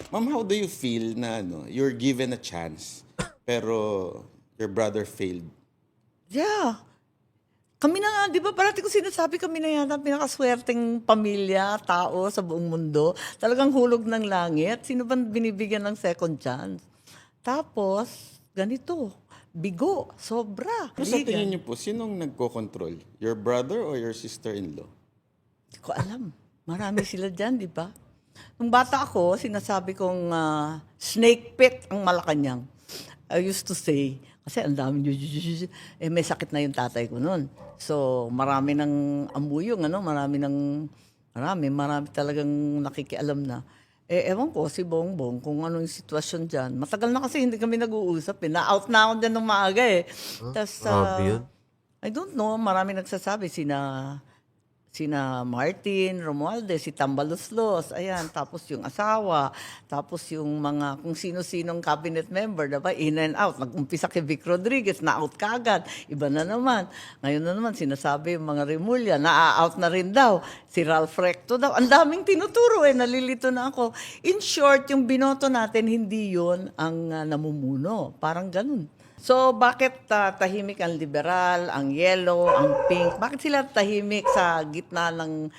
Ma'am, how do you feel na you're given a chance, pero your brother failed? Yeah. Kami na nga, di ba parati ko sinasabi kami na yata pinakaswerteng pamilya, tao sa buong mundo. Talagang hulog ng langit. Sino ba binibigyan ng second chance? Tapos, ganito, bigo, sobra. Pero sa tingin niyo po, sinong nagko-control? Your brother or your sister-in-law? Hindi ko alam. Marami sila dyan, di ba? Nung bata ako, sinasabi kong snake pit ang Malacanang. I used to say, kasi ang dami may sakit na yung tatay ko noon. So, marami ng ambuyong, marami talagang nakikialam na. Ewan ko, si Bongbong, kung ano yung sitwasyon dyan. Matagal na kasi hindi kami nag-uusap. Na-out na ako dyan ng maaga eh. Tas, Grabe yun. I don't know, marami nagsasabi, sina Martin Romualdez, si Tambaluslos, ayan, tapos yung asawa, tapos yung mga kung sino-sinong cabinet member, diba, in and out. Nag-umpisa kay Vic Rodriguez, na-out kagad. Iba na naman. Ngayon na naman, sinasabi yung mga Remulla, na-out na rin daw. Si Ralph Recto daw. Ang daming tinuturo nalilito na ako. In short, yung binoto natin, hindi yon ang namumuno. Parang ganun. So, bakit tahimik ang liberal, ang yellow, ang pink? Bakit sila tahimik sa gitna ng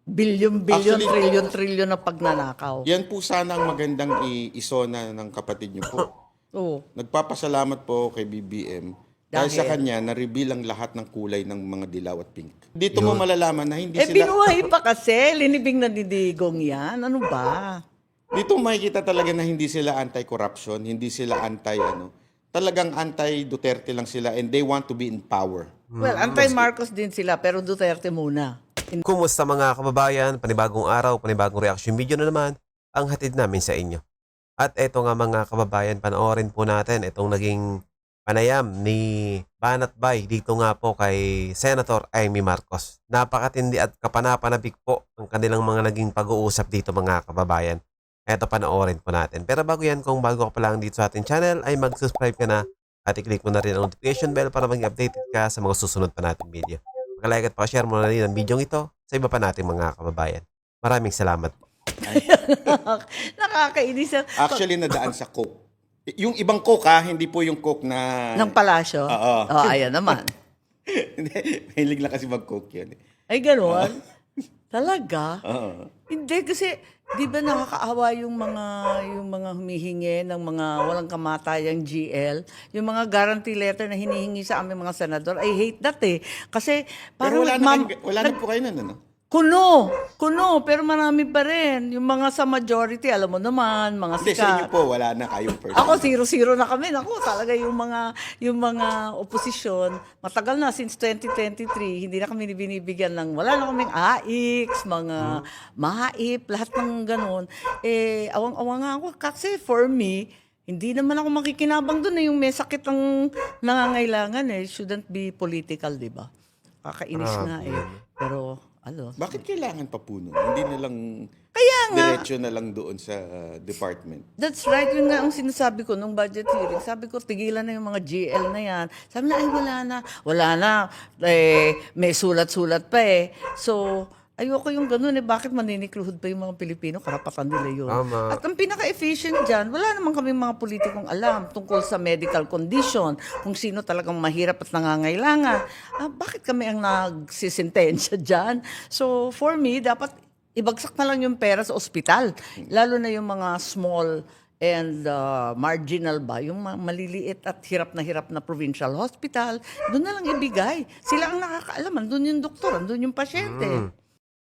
bilyon-bilyon, Actually, trilyon-trilyon na pagnanakaw? Yan po sana ang magandang isona ng kapatid niyo po. Oo. Nagpapasalamat po kay BBM dahil sa kanya na-reveal ang lahat ng kulay ng mga dilaw at pink. Dito mo malalaman na hindi sila... Binuhay pa kasi. Linibing na didigong yan. Ano ba? Dito makikita talaga na hindi sila anti-corruption, hindi sila talagang anti-Duterte lang sila and they want to be in power. Well, anti-Marcos din sila, pero Duterte muna. Kumusta mga kababayan? Panibagong araw, panibagong reaction video na naman ang hatid namin sa inyo. At eto nga mga kababayan, panoorin po natin itong naging panayam ni Banat Bay dito nga po kay Senator Amy Marcos. Napakatindi at kapanapanabik po ang kanilang mga naging pag-uusap dito mga kababayan. Eto, panoorin po natin. Pero bago yan, kung bago ka pa lang dito sa ating channel, ay mag-subscribe ka na at i-click mo na rin ang notification bell para maging updated ka sa mga susunod pa nating video. Pag-like at pa-share mo na rin ang video ito sa iba pa nating mga kababayan. Maraming salamat po. Nakakainis. Actually, nadaan sa Coke. Yung ibang Coke hindi po yung Coke na... Ng palasyo? Oo. Oh, ayan naman. Hindi, mahilig lang kasi mag-Coke yun. Ay, gano'n? Talaga? Oo. Hindi, kasi di ba nakakaawa yung mga humihingi ng mga walang kamatayang GL, yung mga guarantee letter na hinihingi sa aming mga senador. I hate that eh. Kasi Pero parang wala na po kayo nun, Kuno, pero marami pa rin. Yung mga sa majority, alam mo naman, mga Hindi, sa inyo sikat. po, wala na kayong person. Ako, 0-0 na kami. Ako, talaga yung mga oposisyon, matagal na, since 2023, hindi na kami binibigyan ng, wala na kaming AIX, mga MAIP, lahat ng ganun. Awang-awang nga ako. Kasi for me, hindi naman ako makikinabang doon yung may sakit ang nangangailangan Shouldn't be political, di ba? Kakainis nga Pero, Bakit kailangan pa po nun? Hindi na lang kaya nga, diretso na lang doon sa department. that's right. Yun nga ang sinasabi ko nung budget hearing. Sabi ko, tigilan na yung mga GL na yan. Sabi na, ay wala na. May sulat-sulat pa So, ayoko yung ganun Bakit maninikluhod pa yung mga Pilipino? Karapatan nila yun. Tama. At ang pinaka-efficient dyan, wala naman kami mga politikong alam tungkol sa medical condition, kung sino talagang mahirap at nangangailangan. Bakit kami ang nagsisintensya dyan? So, for me, dapat ibagsak na lang yung pera sa ospital. Lalo na yung mga small and marginal ba, yung maliliit at hirap na provincial hospital, doon na lang ibigay. Sila ang nakakaalam. Andun yung doktor, andun yung pasyente.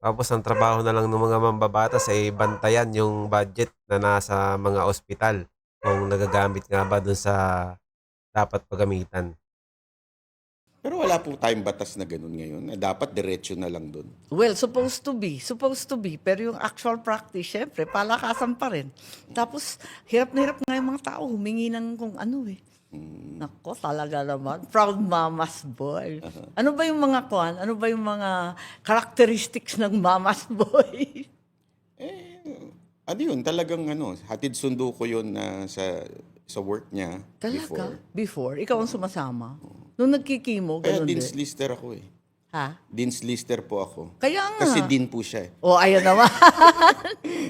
Tapos ang trabaho na lang ng mga mambabatas ay bantayan yung budget na nasa mga ospital kung nagagamit nga ba dun sa dapat paggamitan. Pero wala po tayong batas na ganun ngayon. Na dapat diretso na lang doon. Well, supposed to be. Pero yung actual practice, syempre, palakasan pa rin. Tapos, hirap na hirap nga yung mga tao humingi ng kung ano Nako, talaga naman. Proud mama's boy. Ano ba yung mga Ano ba yung mga characteristics ng mama's boy? Ano yun? Talagang hatid sundo ko yun sa work niya Talaga? before. Before? Ikaw ang sumasama? Nung nagkikimo, Kaya ganun dean's din. lister ako Ha? Dean's lister po ako. Kaya nga. Kasi dean po siya eh. Oh, ayan naman.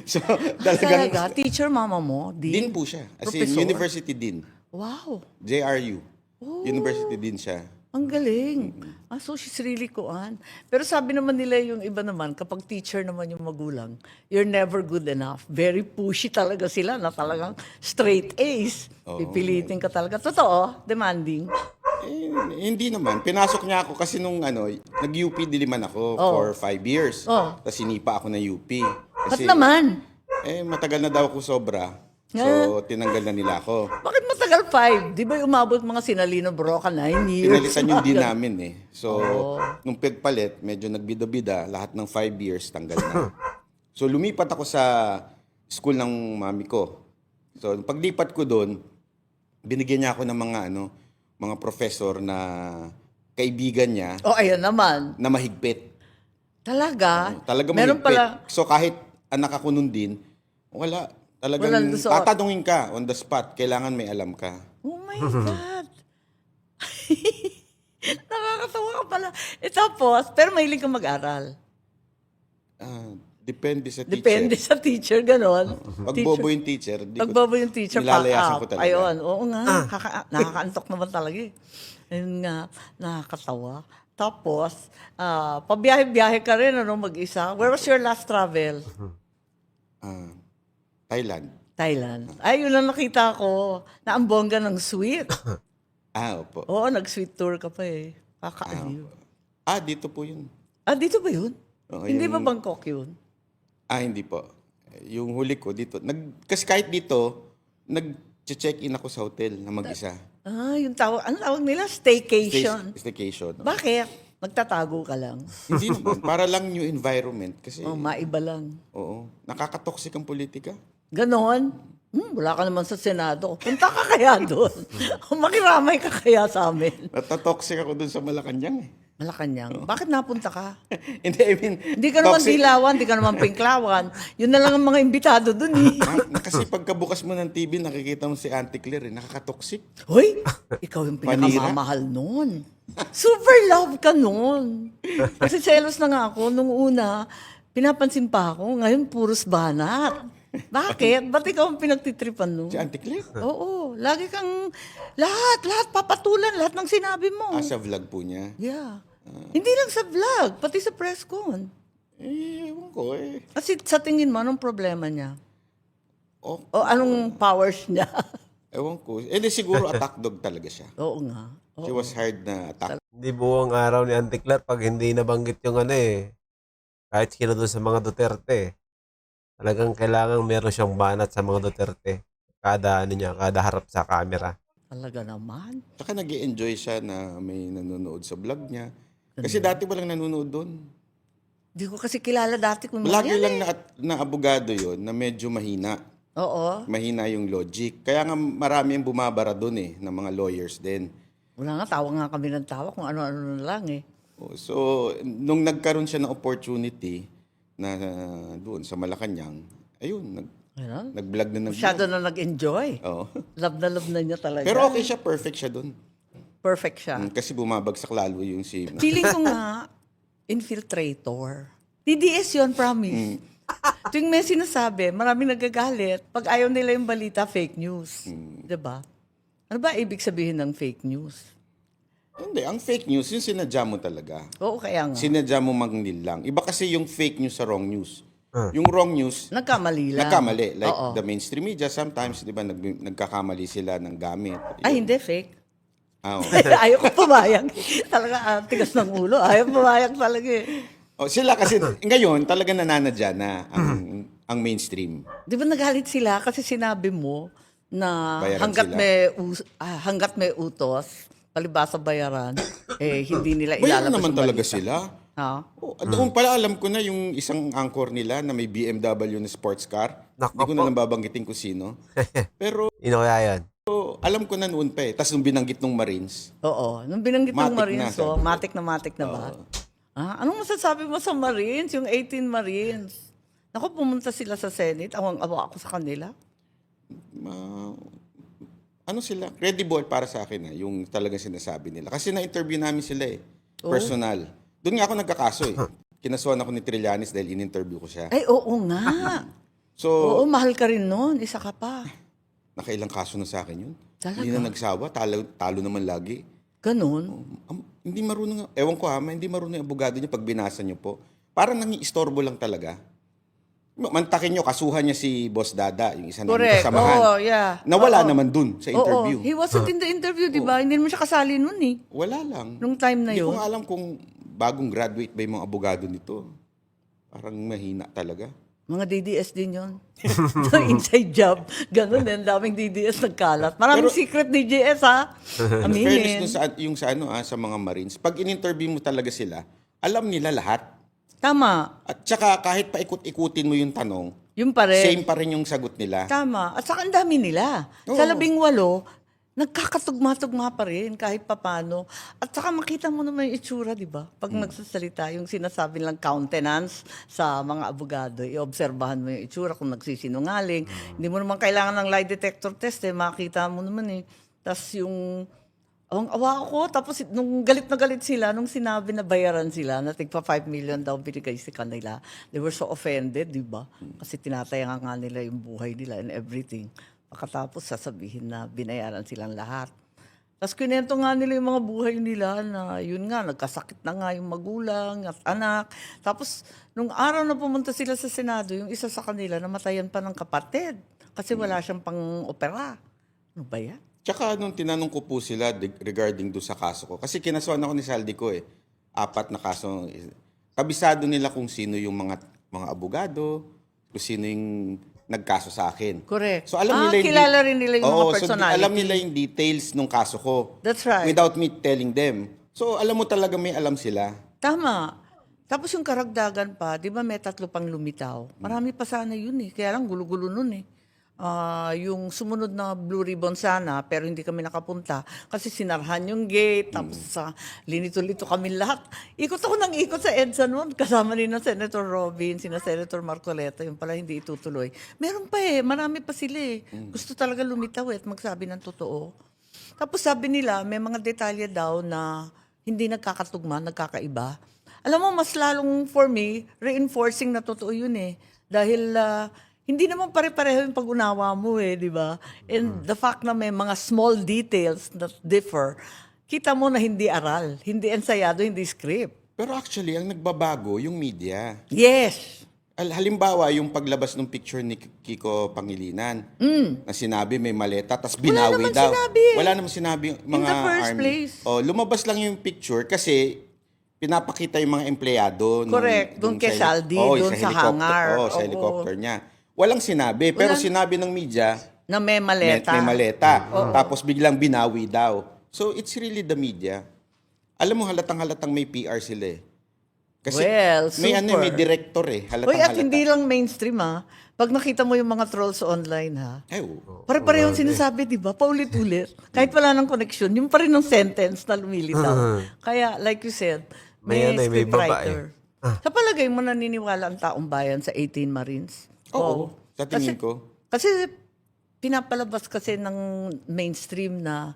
So, talagang Talaga, teacher mama mo, dean po siya. As in, Professor? university dean. Wow, JRU. University dean siya. ang galing. So she's really kuan. Pero sabi naman nila yung iba naman, kapag teacher naman yung magulang, you're never good enough. Very pushy talaga sila na talagang straight A's. Pipilitin ka talaga. Totoo, demanding. Eh, hindi naman. Pinasok niya ako kasi nung nag-UP Diliman ako for 5 years. Oh. Tapos sinipa ako ng UP. Ba't naman? Matagal na daw ako sobra. So, tinanggal na nila ako. Bakit matagal 5? Di ba umabot mga Sinalino Broca 9 years? Pinalitan yung din namin eh. So, nung pagpalit, medyo nagbida-bida, lahat ng 5 years tanggal na. So, lumipat ako sa school ng mami ko. So, paglipat ko doon, binigyan niya ako ng mga professor na kaibigan niya Oh, ayan naman. na mahigpit. Talaga? Talaga Meron mahigpit. pala, So, kahit anak ako nun din, wala. Talagang Walang doon sa- tatanungin ka on the spot. Kailangan may alam ka. oh my God. Nakakatawa ka pala. Tapos, pero mahilig ka mag-aral. Depende sa teacher. Depende sa teacher, ganon. Pag bobo yung teacher, Pag bobo yung teacher, pack nilalayasan up. ko talaga. Ayun, oo nga. Nakakaantok naman talaga eh. Ayun nga, nakakatawa. Tapos, pabiyahe-biyahe ka rin, mag-isa. Where was your last travel? Thailand. Thailand. Ay, yun lang nakita ko. Na ang bongga ng sweet. Opo. Oo, nag-sweet tour ka pa eh. Kakaaliw. Dito po yun. Dito ba yun? Oo, Hindi ba Bangkok yun? Hindi po. Yung huli ko dito. Kasi kahit dito, nag-check-in ako sa hotel na mag-isa. Yung tawag, ano tawag nila? Staycation. Staycation. Bakit? Magtatago ka lang. Hindi naman. Para lang new environment. Kasi, Maiba lang. oo, nakakatoxic ang politika. Ganon? Wala ka naman sa Senado. Punta ka kaya doon. Makiramay ka kaya sa amin. Natatoxic ako dun sa Malacanang eh. Malacanang. Bakit napunta ka? Hindi, I mean, Hindi ka naman toxic. Dilawan, hindi ka naman Pinklawan. Yun na lang ang mga imbitado doon eh. Kasi pagkabukas mo ng TV, nakikita mo si Auntie Claire, nakakatoxic. Hoy, ikaw yung pinakamamahal noon. Super love ka noon. Kasi selos na nga ako. Nung una, pinapansin pa ako. Ngayon, puros banat. Bakit? Ba't ikaw ang pinagtitripan noon? Si Auntie Claire? Oo. Lagi kang, lahat, papatulan, lahat ng sinabi mo. Sa vlog po niya. Yeah. Hindi lang sa vlog, pati sa press con. Ewan ko eh. Kasi sa tingin mo, anong problema niya? Oh, O anong powers niya? ewan ko. Di siguro attack dog talaga siya. Oo nga. She was hired na attack. Hindi buong araw ni Auntie Claire pag hindi nabanggit yung kahit sino doon sa mga Duterte. Talagang kailangan meron siyang banat sa mga Duterte. Kada harap sa camera. Talaga naman. Saka nag-enjoy siya na may nanonood sa vlog niya. Kasi dati walang nanonood doon. Hindi ko kasi kilala dati kung Lagi yan lang na abogado yon na medyo mahina. Oo. Mahina yung logic. Kaya nga marami yung bumabara doon ng mga lawyers din. Wala nga, tawa nga kami ng tawa kung ano-ano na lang eh. So, nung nagkaroon siya ng opportunity na doon sa Malacanang, ayun, Ano? nag-vlog na Masyado na nag-enjoy. Oo. Love na niya talaga. Pero okay siya, perfect siya doon. Perfect siya. Kasi bumabagsak lalo yung si... Feeling ko nga, infiltrator. DDS yun, promise. Tuwing may sinasabi, maraming nagagalit. Pag ayaw nila yung balita, fake news. Diba? Ano ba ibig sabihin ng fake news? Hindi, ang fake news, yung sinadya mo talaga. Oo, kaya nga. Sinadya mo mangnil lang. Iba kasi yung fake news sa wrong news. Yung wrong news, Nagkamali lang. nagkamali. Like Oo. the mainstream media, sometimes, di ba, nagkakamali sila ng gamit. Ay, hindi, fake. Oo. Ayaw ko pumayag. Talaga, tigas ng ulo. Ayaw pumayag talaga eh. Sila kasi, ngayon, talaga nananadya na ang mainstream. Di ba nagalit sila kasi sinabi mo na Bayaran hanggat may utos, palibasa bayaran, hindi nila Bayaran ilalabas naman yung talaga balita. sila. Ha? Doon pala alam ko na yung isang anchor nila na may BMW na sports car. Nako Hindi ko po. na lang babanggitin kung sino. Pero Sino kaya yan? alam ko na noon pa eh. Tapos nung binanggit ng Marines, Oo. Nung binanggit ng Matik na, Marines, sabi ko. matik na ba? Anong masasabi mo sa Marines? Yung 18 Marines? Naku, pumunta sila sa Senate. Awang-awa ako sa kanila. ano sila? Credible para sa akin yung talagang sinasabi nila. Kasi na-interview namin sila personal. Doon nga ako nagkakaso eh. Kinasuhan ako ni Trillanes dahil in-interview ko siya. Ay, oo nga. So, Oo, mahal ka rin noon. Isa ka pa. nakailang kaso na sa akin yun. Talaga? Hindi na nagsawa, talo naman lagi. Ganon. Hindi marunong, ewan ko hindi marunong yung abogado niya pag binasa niyo po. Parang nangi-istorbo lang talaga. Mantakin niyo, kasuhan niya si Boss Dada, yung isa namin Correct. kasamahan. Oo, yeah. Nawala Oo. naman dun sa interview. Oo, he wasn't in the interview, di ba? Hindi naman siya kasali noon eh. Wala lang. Nung time na Hindi ko yun. nga alam kung bagong graduate ba yung mga abogado nito. Parang mahina talaga. Mga DDS din yun. So, inside job. Ganon din. Daming DDS nagkalat. Maraming secret DDS, ha? Fairness Aminin. dun sa mga Marines, pag in-interview mo talaga sila, alam nila lahat. Tama. At saka kahit paikot-ikutin mo yung tanong, Yun pa rin. same pa rin yung sagot nila. Tama. At saka ang dami nila. Sa Oo. 18, nagkakatugma-tugma pa rin kahit papano. At saka makita mo naman yung itsura, di ba? Pag nagsasalita, yung sinasabi lang countenance sa mga abogado, iobserbahan mo yung itsura kung nagsisinungaling. Hindi mo naman kailangan ng lie detector test makita mo naman eh. Tapos yung awang-awa ako. Tapos nung galit na galit sila, nung sinabi na bayaran sila, na tigpa 5 million daw binigay sa kanila, they were so offended, di ba? Kasi tinatayangan nga nila yung buhay nila and everything. Pagkatapos sasabihin na binayaran silang lahat. Tapos kinento nga nila yung mga buhay nila na yun nga, nagkasakit na nga yung magulang at anak. Tapos nung araw na pumunta sila sa Senado, yung isa sa kanila namatayan pa ng kapatid kasi wala siyang pang-opera. Ano ba yan? Tsaka nung tinanong ko po sila regarding do sa kaso ko, kasi kinasuhan ako ni Saldi ko 4 na kaso. Kabisado nila kung sino yung mga abogado, kung sino yung nagkaso sa akin. Correct. So alam nila kilala rin nila yung mga personality. So alam nila yung details ng kaso ko. That's right. Without me telling them. So alam mo talaga may alam sila. Tama. Tapos yung karagdagan pa, di ba may 3 pang lumitaw? Marami pa sana yun eh. Kaya lang gulo-gulo nun eh. Yung sumunod na Blue Ribbon sana, pero hindi kami nakapunta. Kasi sinarhan yung gate, tapos linito-lito kami lahat. Ikot ako ng ikot sa EDSA noon. Kasama ni na Senator Robin, sina Senator Marcoleta, yung pala hindi itutuloy. Meron pa marami pa sila eh. Gusto talaga lumitaw at magsabi ng totoo. Tapos sabi nila, may mga detalye daw na hindi nagkakatugma, nagkakaiba. Alam mo, mas lalong for me, reinforcing na totoo yun eh. Dahil hindi naman pare-pareho yung pag-unawa mo di ba? And the fact na may mga small details that differ, kita mo na hindi aral, hindi ensayado, hindi script. Pero actually, ang nagbabago yung media. Yes. Halimbawa, yung paglabas ng picture ni Kiko Pangilinan na sinabi may maleta, tapos binawi naman daw. sinabi Wala naman sinabi yung mga the first army. place. Lumabas lang yung picture kasi pinapakita yung mga empleyado. Correct. Doon kay Saldi, doon sa hangar. Sa Oo. helicopter niya. Walang sinabi. Pero sinabi ng media, Na may maleta. may maleta. Tapos biglang binawi daw. So, it's really the media. Alam mo, halatang-halatang may PR sila Kasi Well, may super. may director Uy, at halatang-halata. hindi lang mainstream Pag nakita mo yung mga trolls online Ay, oo. Pare-parehong sinasabi, di ba? Paulit-ulit. Kahit wala ng connection, yung pa rin ng sentence na lumilitaw. Kaya, like you said, may May scriptwriter. Sa palagay mo, naniniwala ang taong bayan sa 18 Marines? Oo. Sa tingin ko. Kasi pinapalabas kasi ng mainstream na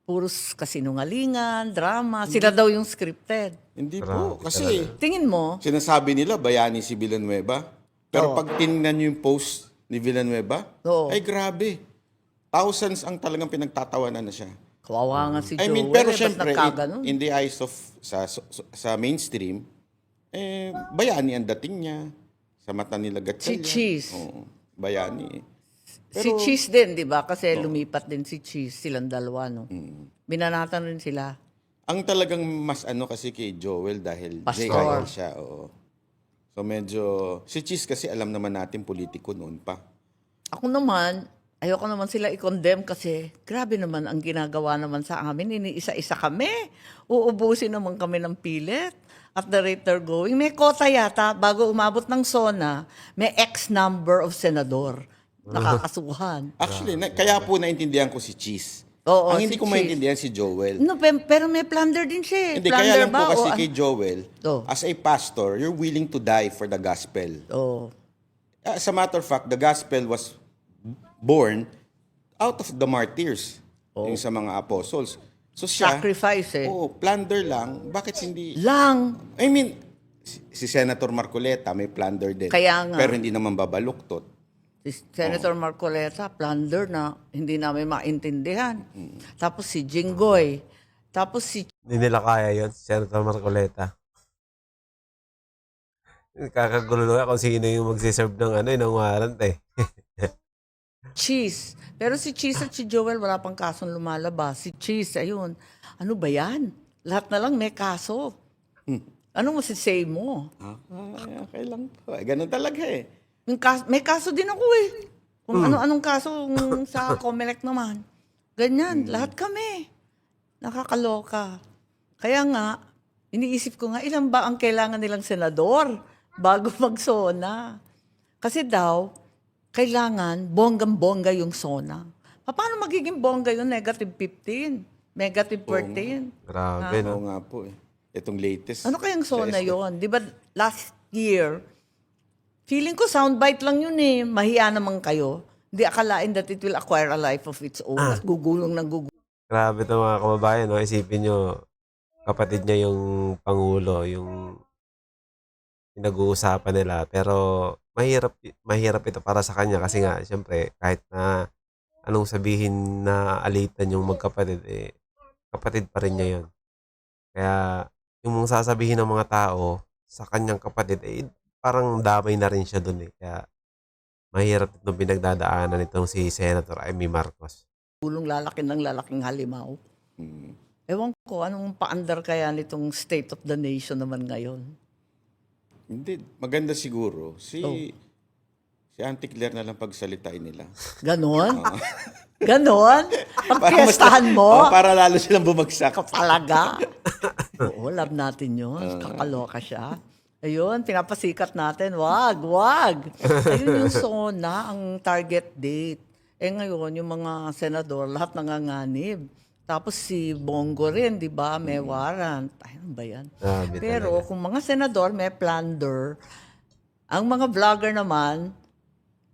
puros kasinungalingan, drama. Sila daw yung scripted. Hindi po. Kasi Tingin mo, sinasabi nila bayani si Villanueva. Pero pag tingnan niyo yung post ni Villanueva, Oo. ay grabe. Thousands ang talagang pinagtatawanan na siya. kawawa nga si I Joel. mean, pero ba't syempre, nagkaganon? in the eyes of sa mainstream, bayani ang dating niya. Sa mata nila Gatchalian. Si Cheese. Oo, bayani. Si Cheese din, di ba? Kasi lumipat din si Cheese, silang dalawa, no? Binanatan rin sila. Ang talagang mas kasi kay Joel dahil Pastor. JIL siya. Oo. So medyo, si Cheese kasi alam naman natin politiko noon pa. Ako naman, ayoko naman sila i-condemn kasi grabe naman ang ginagawa naman sa amin. Iniisa-isa kami. Uubusin naman kami ng pilit. At the rate they're going, may kota yata bago umabot ng SONA, may X number of senador nakakasuhan. Actually, kaya po naintindihan ko si Cheese. Oo, Ang hindi si ko Cheese. maintindihan si Joel. No, pero may plunder din siya. Hindi, Plunder kaya lang po ba? kasi O kay Joel, Oh. as a pastor, you're willing to die for the gospel. Oh. As a matter of fact, the gospel was born out of the martyrs, yung sa mga apostles. So siya, Sacrifice eh. plunder lang. Bakit hindi... Lang. I mean, si Senator Marcoleta may plunder din. Kaya nga. Pero hindi naman babaluktot. Si Senator Marcoleta, plunder na hindi namin maintindihan. Tapos si Jinggoy. Tapos si Hindi nila kaya yun, si Senator Marcoleta. Kakagulo nga kung sino yung magsiserve ng warrant eh. Cheese. Pero si Cheese at si Joel, wala pang kasong lumalabas. Si Cheese, ayun. Ano ba yan? Lahat na lang may kaso. Ano mo say mo? Okay lang po. Ganun talaga eh. May kaso din ako eh. Kung ano-anong kaso sa Comelec naman. Ganyan, lahat kami. Nakakaloka. Kaya nga, iniisip ko nga, ilan ba ang kailangan nilang senador bago mag-SONA? Kasi daw, kailangan bonggang-bongga yung SONA. Paano magiging bongga yun? Negative 15, negative 14. Grabe, no? Oo nga po eh. Itong latest. Ano kayang sa SONA SK. yon? Di ba last year, feeling ko soundbite lang yun eh. Mahiya naman kayo. Hindi akalain that it will acquire a life of its own. At gugulong ng gugulong. Grabe ito mga kababayan, no? Isipin nyo, kapatid niya yung Pangulo, yung pinag-uusapan nila. Pero mahirap ito para sa kanya kasi nga, siyempre, kahit na anong sabihin na alitan yung magkapatid, eh, kapatid pa rin niya yun. Kaya, yung sasabihin ng mga tao sa kanyang kapatid, eh, parang damay na rin siya dun eh. Kaya, mahirap itong pinagdadaanan nitong si Senator Amy Marcos. Lalaki ng lalaking halimaw. Mm. Ewan ko, anong paandar kaya nitong state of the nation naman ngayon? Hindi. Maganda siguro. Si Auntie Claire na lang pagsalitain nila. Ganon? Ganon? Pagpiestahan mo? Para lalo silang bumagsak. Talaga? Oo, love natin yun. Kakaloka siya. Ayun, pinapasikat natin. Wag. Ayun yung SONA, ang target date. Eh ngayon, yung mga senador, lahat nanganganib. Tapos si Bongo rin, di ba? May warrant. Ay, ano ba yan? Grabe Pero talaga. kung mga senador, may plunder. Ang mga vlogger naman,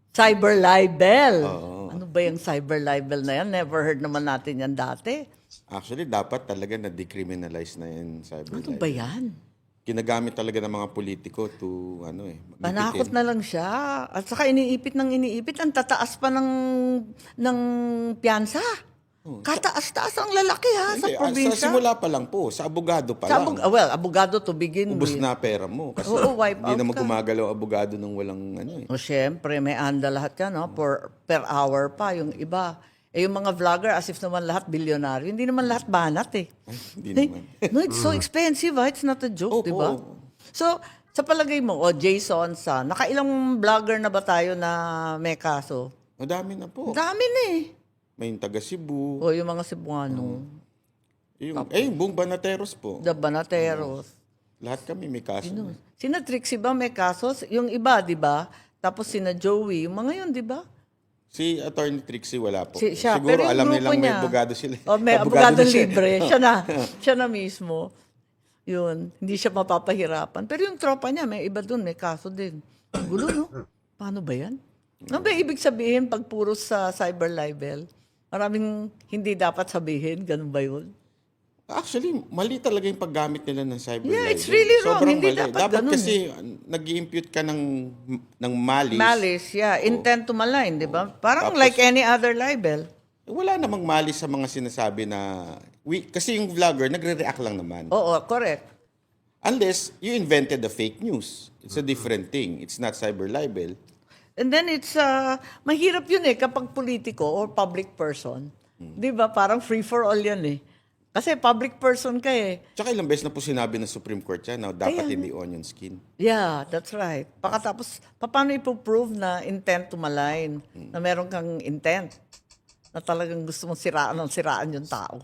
cyber libel. Ano ba yung cyber libel na yan? Never heard naman natin yan dati. Actually, dapat talaga na-decriminalize na yan cyber Ano libel. ba yan? Ginagamit talaga ng mga politiko to, Panakot na lang siya. At saka iniipit. Ang tataas pa ng piyansa. Kataas-taas ang lalaki ha, sa Hindi, probinsya. sa simula pa lang po, sa abogado pa Sa lang. abogado to begin Ubus with. na pera mo. Kasi Oo, wipe hindi out naman ka. gumagalaw abogado ng walang O syempre, may anda lahat ka, no? Per hour pa, yung iba. Eh, yung mga vlogger, as if naman lahat bilyonaryo. Hindi naman lahat banat eh. Hindi Eh, naman. no, it's so expensive, ha? It's not a joke, Opo. di ba? So, sa palagay mo, Jason Sa, nakailang vlogger na ba tayo na may kaso? Madami na po. Ang dami na eh. May yung taga Cebu. O yung mga Cebuano, Yung buong Banateros po. the Banateros. Lahat kami may kaso. na. Sina Trixie ba may kaso? Yung iba, di ba? Tapos sina Joey, yung mga yun, di ba? Si Attorney Trixie wala po. Siya, Siguro pero yung alam grupo nilang may niya, abogado sila. O, may abogado na siya. libre. Siya na mismo. Yun, hindi siya mapapahirapan. Pero yung tropa niya, may iba dun, may kaso din. Gulo, no? Paano ba yan? Ano ba ibig sabihin pag puro sa cyber libel? Maraming hindi dapat sabihin, ganun ba yun? Actually, mali talaga yung paggamit nila ng cyber Yeah, libel. it's really wrong. Sobrang Hindi mali. dapat ganun kasi nag-i-impute ka ng malice. Malice, yeah. Intent to malign, di ba? Parang Tapos- like any other libel. Wala namang malice sa mga sinasabi na... kasi yung vlogger, nagre-react lang naman. Oo, correct. Unless you invented the fake news. It's a different thing. It's not cyber libel. And then it's, mahirap yun eh kapag politiko or public person. Di ba? Parang free for all yan eh. Kasi public person ka eh. Tsaka ilang beses na po sinabi ng Supreme Court yan na dapat hindi onion skin. Yeah, that's right. Pakatapos, paano ipoprove na intent to malign? Na meron kang intent? Na talagang gusto mong siraan yung tao.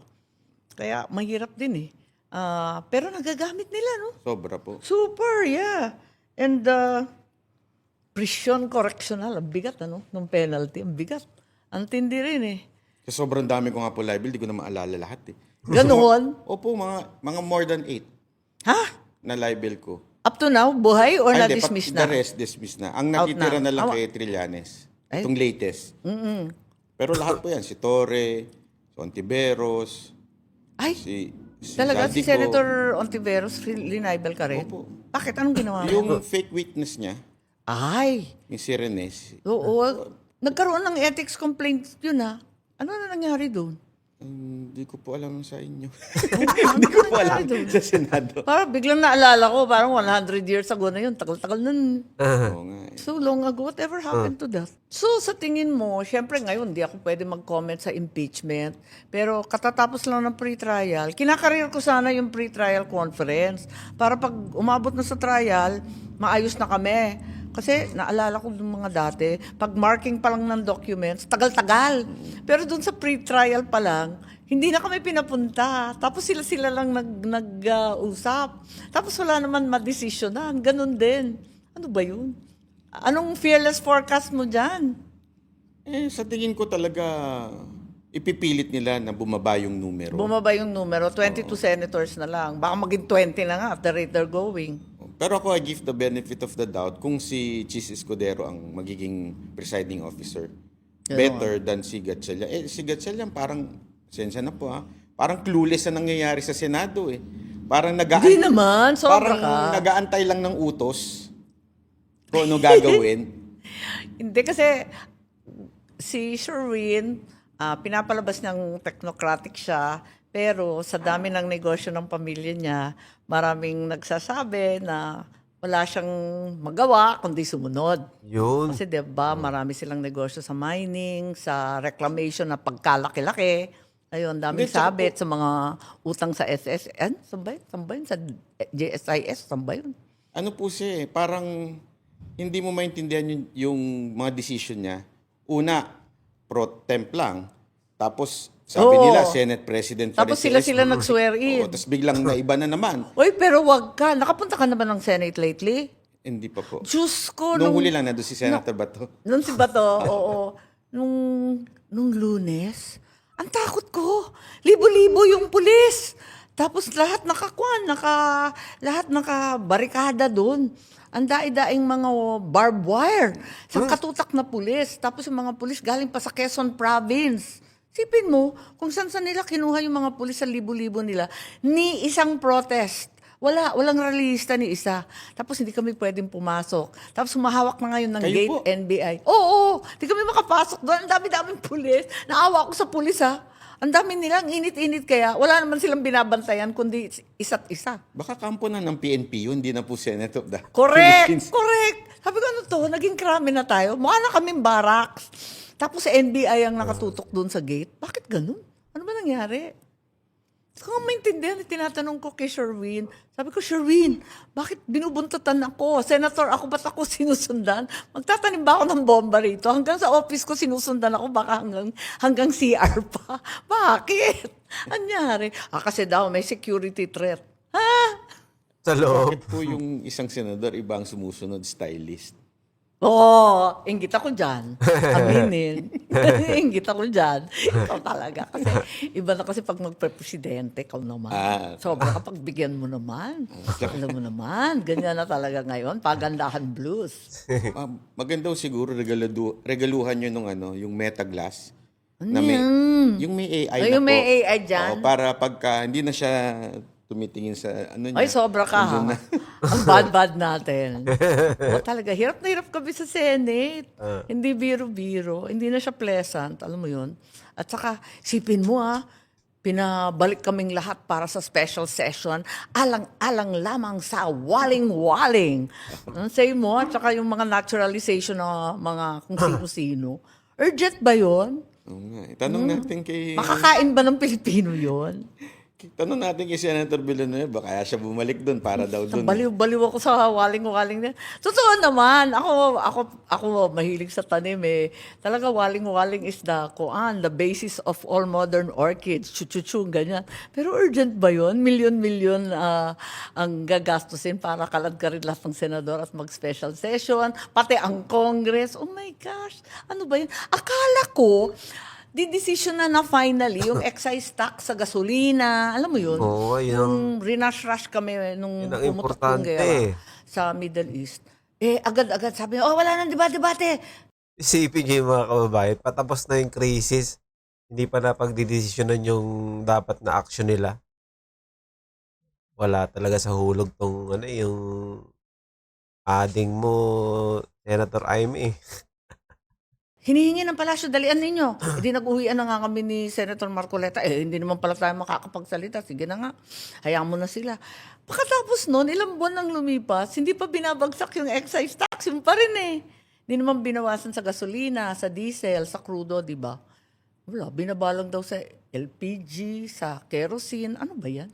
Kaya mahirap din eh. Pero nagagamit nila, no? Sobra po. Super, yeah. And prison correctional, ang bigat, ano? Nung penalty, ang bigat. Ang tindi rin eh. Kasi sobrang dami ko nga po libel, di ko na maalala lahat eh. Ganon? Opo, mga more than 8 Ha? na libel ko. Up to now, buhay or Ay, hindi, na-dismiss The na? rest, dismiss na. Ang Out natitira na. na lang Awa. kay Trillanes. Ay. Itong latest. Pero lahat po yan. Si Torre, si Ontiveros, Ay, Si talaga daddy si ko- Senator Ontiveros, linibel ka rin? Opo. Bakit? Anong ginawa mo? Yung fake witness niya, Ay, yung si Rene, oo. Nagkaroon ng ethics complaint yun ha. Ano na nangyari doon? hindi ko po alam sa inyo. Ano Hindi ko po nangyari alam doon? sa Senado. Parang biglang naalala ko, parang 100 years ago na yun. Tagal-tagal nun. Oo nga. So long ago, whatever happened to that? So sa tingin mo, syempre ngayon, di ako pwede mag-comment sa impeachment. Pero katatapos lang ng pre-trial, kinakarir ko sana yung pre-trial conference para pag umabot na sa trial, maayos na kami. Kasi naalala ko yung mga dati, pag marking pa lang ng documents, tagal-tagal. Pero dun sa pre-trial pa lang, hindi na kami pinapunta. Tapos sila lang nag-usap. Tapos wala naman madesisyonan. Ganun din. Ano ba yun? Anong fearless forecast mo dyan? Sa tingin ko talaga, ipipilit nila na bumaba yung numero. Bumaba yung numero, 22 senators na lang. Baka maging 20 na nga at the rate they're going. Pero ako, I give the benefit of the doubt kung si Chis Escudero ang magiging presiding officer. Better than si Gatchalian. Si Gatchalian parang, sensya na po parang clueless na nangyayari sa Senado eh. Parang Hindi naman, sobra parang ka. nagaantay lang ng utos kung ano gagawin. Hindi kasi si Sherwin, pinapalabas niyang technocratic siya, pero sa dami ng negosyo ng pamilya niya, maraming nagsasabi na wala siyang magawa kundi sumunod. Yun. Kasi 'di ba, marami silang negosyo sa mining, sa reclamation na pagkalaki-laki. Ayun, daming Hindi, tsaka sabit sa mga utang sa SSN. Saan ba yun? Sa GSIS, saan ba yun? Ano po siya parang hindi mo maintindihan yung mga decision niya. Una, pro temp lang. Tapos sabi Oo. nila, Senate President pa rin Tapos si sila SB. nag-swear in. Oo, tapos biglang naiba na naman. Uy, pero wag ka. Nakapunta ka na ba ng Senate lately? Hindi pa po. Diyos ko. Nung huli lang, nandun si Senator Bato. Nung si Bato, oo. Nung Lunes, ang takot ko. Libo-libo yung pulis. Tapos lahat lahat nakabarikada doon. Ang daing mga barbed wire. Sa katutak na pulis. Tapos yung mga pulis galing pa sa Quezon Province. Sipin mo, kung saan nila kinuha yung mga pulis sa libo-libo nila, ni isang protest. Walang realista ni isa. Tapos hindi kami pwedeng pumasok. Tapos humahawak na ngayon ng Kayo gate po? NBI. Oo, hindi kami makapasok doon. Ang dami-daming pulis. Naawa ako sa pulis ha. Ang dami nila, ang init-init kaya. Wala naman silang binabantayan kundi isa't isa. Baka kampo na ng PNP yun, hindi na po Senate of the Correct! Philippines. Correct! Sabi ko, ano to? Naging krami na tayo. Mukha na kaming barracks. Tapos sa NBI ang nakatutok doon sa gate. Bakit ganun? Ano ba nangyari? Kung maintindihan, tinatanong ko kay Sherwin. Sabi ko, Sherwin, bakit binubuntatan ako? Senator ako, ba't ako sinusundan? Magtatanim ba ako ng bomba rito? Hanggang sa office ko sinusundan ako, baka hanggang CR pa. Bakit? Anyari? Kasi daw may security threat. Ha? Sa loob. Bakit po yung isang senador, iba ang sumusunod, stylist? Oo, inggit ako dyan. Aminin. Inggit ako dyan. Ikaw talaga. Kasi iba na kasi pag magpresidente, ikaw naman. Sobra kapag bigyan mo naman. Alam mo naman, ganyan na talaga ngayon. Pagandahan blues. Maganda siguro regaluhan nyo nung yung Meta Glass. Na yung may AI Ay, na yung po. may AI dyan. Oo, para pagka hindi na siya tumitingin sa ano niya. Ay, sobra ka ha. Ang bad-bad natin. O, talaga, hirap na hirap kami sa Senate. Hindi biro-biro. Hindi na siya pleasant. Alam mo yun? At saka, sipin mo pinabalik kaming lahat para sa special session. Alang-alang lamang sa waling-waling. Say mo, at saka yung mga naturalization na mga kung sino-sino. Urgent ba yun? Oo nga. Tanong natin kay... Makakain ba ng Pilipino yun? Tanong natin kay Senator Villanueva, kaya siya bumalik doon para daw doon. Baliw-baliw ako sa waling-waling na. Totoo naman. Ako mahilig sa tanim eh. Talaga waling-waling is the basis of all modern orchids. Chu-chu-chu, ganyan. Pero urgent ba yun? Milyon-milyon ang gagastusin para kalad ka rin lahat ng senador at mag-special session. Pati ang Congress. Oh my gosh. Ano ba yun? Akala ko, di-decision na finally yung excise tax sa gasolina. Alam mo yun? Oo, yun Yung rinash-rush kami nung Yun ang pumutok yung importante gera sa Middle East. Agad-agad sabi, wala nang debate. Isipin niyo yung mga kababayan, patapos na yung crisis. Hindi pa napagdidesisyonan yung dapat na action nila. Wala talaga sa hulog tong ano, yung ading mo, Senator Amy. Hinihingi ng palasyo, dalian ninyo. E di nag-uwian na nga kami ni Senator Marcoleta. Hindi naman pala tayo makakapagsalita. Sige na nga, hayaan mo na sila. Pagkatapos nun, ilang buwan nang lumipas, hindi pa binabagsak yung excise tax. Yung pa rin eh. Hindi naman binawasan sa gasolina, sa diesel, sa crudo, di ba? Wala, binabalang daw sa LPG, sa kerosene. Ano ba yan?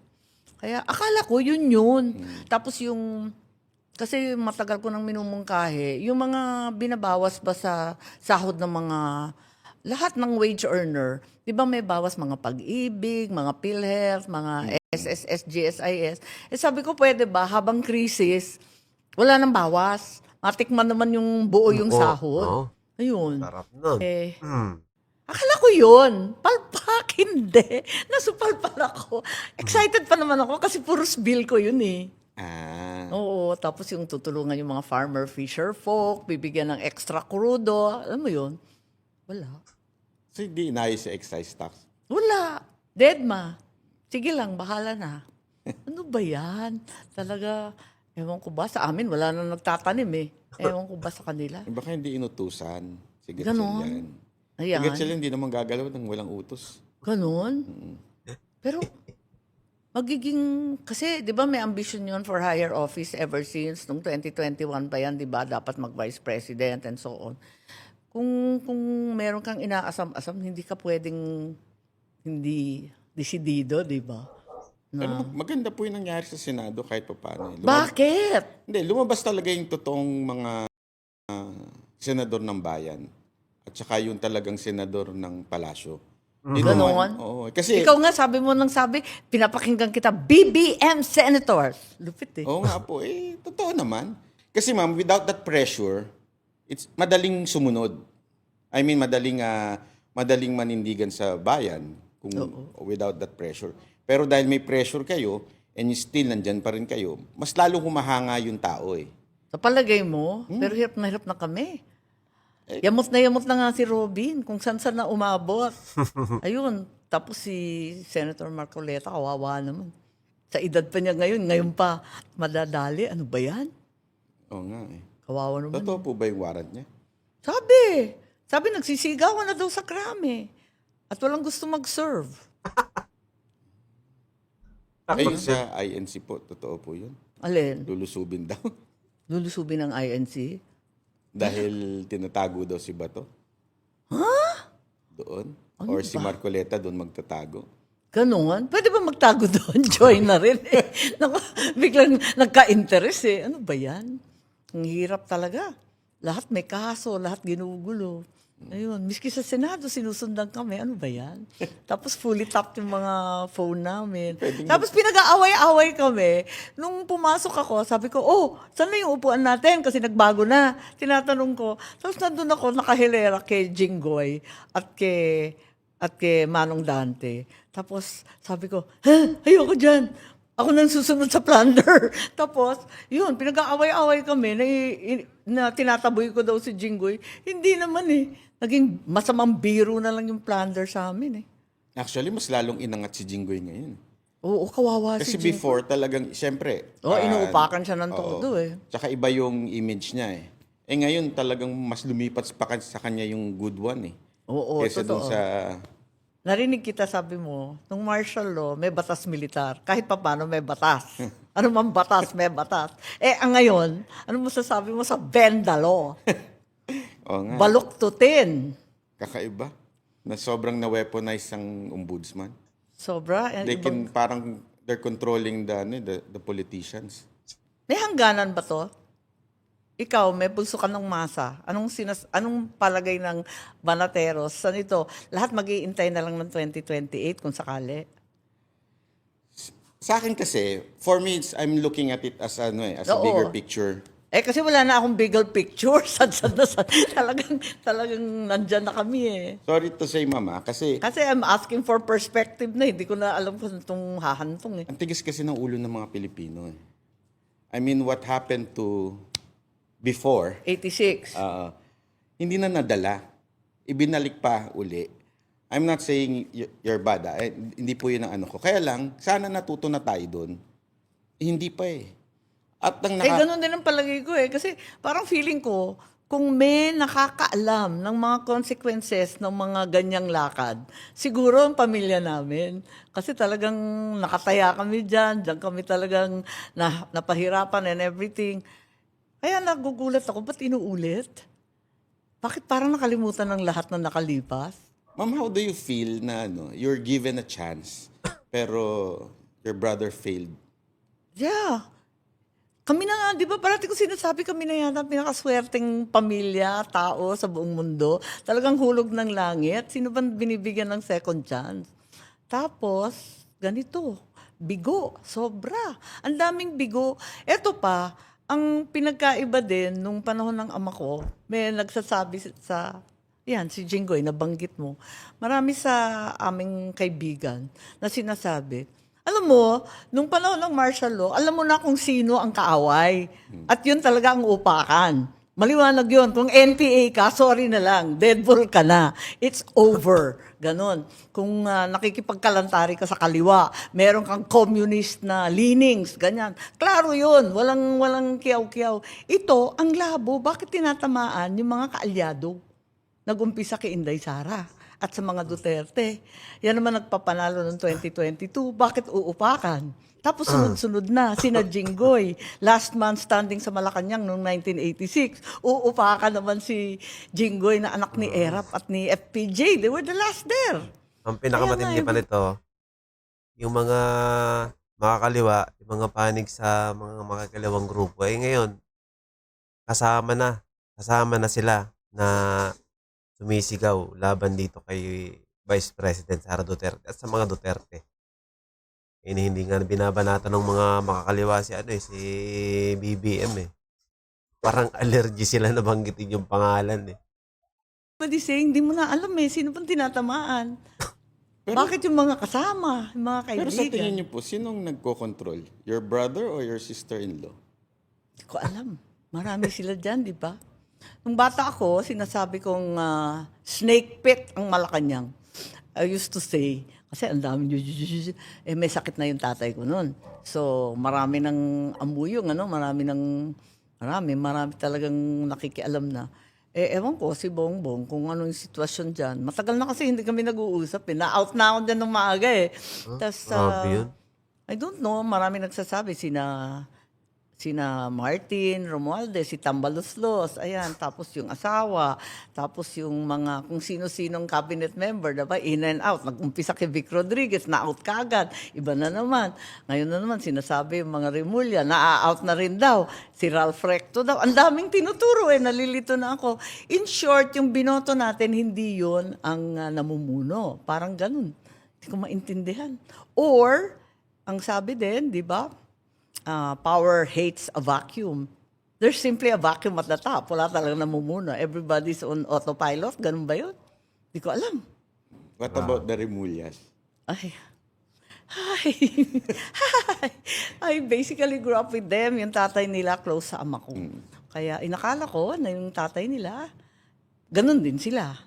Kaya akala ko yun yun. Tapos yung, kasi matagal ko nang minumungkahi, yung mga binabawas ba sa sahod ng mga, lahat ng wage earner, di ba may bawas mga pag-ibig, mga PhilHealth, mga SSS, GSIS. Eh sabi ko, pwede ba habang krisis, wala nang bawas. Matikman naman yung buo yung Oo, sahod. oo. Ayun. Sarap nun. Eh, Hmm. akala ko yun. Palpak, hindi. Nasupalpal ako. Excited pa naman ako kasi puros bill ko yun eh. Ah, Oo, tapos yung tutulungan yung mga farmer fisher folk, bibigyan ng extra crudo. Alam mo yun? Wala. so hindi inayos sa excise tax. Wala. Deadma. Sige lang, bahala na. Ano ba yan? Talaga, ewan ko ba, sa amin wala na nagtatanim eh. Ewan ko ba sa kanila? Eh, baka hindi inutusan. Si Ganon. Gatchalian. Si Ayan. Gatchalian hindi naman gagalaw ng walang utos. Ganon. Pero, magiging, kasi di ba may ambition yun for higher office ever since, nung 2021 pa yan, di ba, dapat mag-vice president and so on. Kung meron kang inaasam-asam, hindi ka pwedeng hindi desidido, di ba? Pero maganda po yung nangyari sa Senado kahit pa paano. Bakit? Hindi, lumabas talaga yung totoong mga senador ng bayan. At saka yung talagang senador ng palasyo. Yun Ganon? naman, oo. Kasi, Ikaw nga, sabi mo nang sabi, pinapakinggan kita, BBM senators. Lupit eh. oo nga po, totoo naman. Kasi ma'am, without that pressure, it's madaling sumunod. I mean, madaling manindigan sa bayan kung without that pressure. Pero dahil may pressure kayo, and you still nandyan pa rin kayo, mas lalong humahanga yung tao eh. Sa palagay mo, pero hirap na kami. Yamot na nga si Robin, kung saan na umabot. Ayun, tapos si Senator Marcoleta, kawawa naman. Sa edad pa niya ngayon pa madadali. Ano ba yan? Oo nga eh. Kawawa naman. Totoo po ba yung warrant niya? Sabi nagsisigawan na daw sa krami. At walang gusto mag-serve. Ayun sa INC po, totoo po yun. Alin? Lulusubin daw. Lulusubin ng INC? Dahil tinatago daw si Bato. Ha? Doon. Or si Marcoleta doon magtatago. Ganon? Pwede ba magtago doon? Join na rin eh. Naku, biglang nagka-interest eh. Ano ba yan? Ang hirap talaga. Lahat may kaso, lahat ginugulo. Ayun, miski sa Senado, sinusundan kami. Ano ba yan? Tapos fully tapped yung mga phone namin. Tapos pinag-aaway-away kami. Nung pumasok ako, sabi ko, saan na yung upuan natin? Kasi nagbago na. Tinatanong ko. Tapos nandun ako, nakahilera kay Jinggoy at kay Manong Dante. Tapos sabi ko, ayoko dyan. Ako nang susunod sa plunder. Tapos, yun, pinag-aaway-away kami na tinataboy ko daw si Jinggoy. Hindi naman eh. Naging masamang biro na lang yung plunder sa amin eh. Actually, mas lalong inangat si Jinggoy ngayon. Oo, kawawa Kasi si Jinggoy. before talagang, siyempre. Inuupakan siya ng todo eh. Tsaka iba yung image niya eh. Ngayon talagang mas lumipat sa kanya yung good one eh. Oo, Kesa dun totoo. sa... Narinig kita, sabi mo, nung martial law, may batas militar. Kahit pa paano may batas. Ano man batas, may batas. Ngayon, ano mo sasabi mo sa Benda law? Oo nga. Baluktutin. Kakaiba. Na sobrang na-weaponize ang ombudsman. Sobra. Parang they're controlling the politicians. May hangganan ba to? Ikaw, may pulso ka ng masa. Anong palagay ng Banateros? Saan ito? Lahat mag-iintay na lang ng 2028 kung sakali. Sa akin kasi, for me, I'm looking at it as a Oo. bigger picture. Kasi wala na akong bigger picture. Sad na sad. Talagang nandyan na kami eh. Sorry to say, Mama, kasi Kasi I'm asking for perspective na. Hindi ko na alam kung itong hahantong eh. ang tigas kasi ng ulo ng mga Pilipino eh. I mean, what happened to before, 86. hindi na nadala. Ibinalik pa uli. I'm not saying you're bad. Hindi po yun ang ano ko. Kaya lang, sana natuto na tayo doon. Hindi pa eh. At ang Ganun din ang palagay ko eh. Kasi parang feeling ko, kung may nakakaalam ng mga consequences ng mga ganyang lakad, siguro ang pamilya namin. Kasi talagang nakataya kami dyan kami talagang napahirapan and everything. Kaya nagugulat ako, ba't inuulit? Bakit parang nakalimutan ng lahat na nakalipas? Ma'am, how do you feel na you're given a chance, pero your brother failed? Yeah. Kami na nga, di ba parati ko sinasabi, kami na yata pinakaswerteng pamilya, tao sa buong mundo. Talagang hulog ng langit. Sino ba binibigyan ng second chance? Tapos, ganito, bigo, sobra. Ang daming bigo. Eto pa, ang pinagkaiba din nung panahon ng ama ko, may nagsasabi yan, si Jinggoy, nabanggit mo. Marami sa aming kaibigan na sinasabi, alam mo, nung panahon ng martial law, alam mo na kung sino ang kaaway. At yun talaga ang upakan. Maliwanag yun. Kung NPA ka, sorry na lang. Deadball ka na. It's over. Ganon. Kung nakikipagkalantari ka sa kaliwa, meron kang communist na leanings, ganyan. Klaro yun. Walang kiyaw-kiyaw. Ito, ang labo. Bakit tinatamaan yung mga kaalyado? Nag-umpisa kay Inday Sara at sa mga Duterte. Yan naman nagpapanalo noong 2022. Bakit uupakan? Tapos sunod-sunod na, sina Jinggoy. Last man standing sa Malacanang noong 1986. Uupakan naman si Jinggoy na anak ni Erap at ni FPJ. They were the last there. Ang pinakamatindi pa nito, yung mga makakaliwa, yung mga panig sa mga makakaliwang grupo, ngayon, kasama na sila na sumisigaw laban dito kay Vice President Sara Duterte at sa mga Duterte. Hindi nga binabanatan ng mga makakaliwa si BBM eh. Parang allergy sila na banggitin yung pangalan eh. Pwede saying, hindi mo na alam sino pang tinatamaan. Bakit yung mga kasama, yung mga kaibigan? Pero sa tingin niyo po, sinong nagko-control? Your brother or your sister-in-law? Hindi ko alam. Marami sila dyan, di ba? Nung bata ako, sinasabi kong snake pit ang Malacanang. I used to say, kasi ang dami, may sakit na yung tatay ko noon. So, marami ng ambuyong, marami talagang nakikialam na. Ewan ko, si Bongbong, kung ano yung sitwasyon dyan. Matagal na kasi hindi kami nag-uusap. Na-out na ako dyan ng maaga eh. Tas, Yun. I don't know, marami nagsasabi, sina Martin Romualdez, si Tambaloslos, ayan, tapos yung asawa, tapos yung mga kung sino-sinong cabinet member, diba, in and out. Nag-umpisa kay Vic Rodriguez, na-out kagad. Iba na naman. Ngayon na naman, sinasabi yung mga Remulla, na-out na rin daw. Si Ralph Recto daw. Ang daming tinuturo nalilito na ako. In short, yung binoto natin, hindi yon ang namumuno. Parang ganun. Hindi ko maintindihan. Or, ang sabi din, di ba, power hates a vacuum. There's simply a vacuum at the top. Wala talagang namumuna. Everybody's on autopilot. Ganun ba yun? Hindi ko alam. What about the Remullas? Ay. Hi. Hi. I basically grew up with them. Yung tatay nila close sa ama ko. Kaya inakala ko na yung tatay nila, ganun din sila.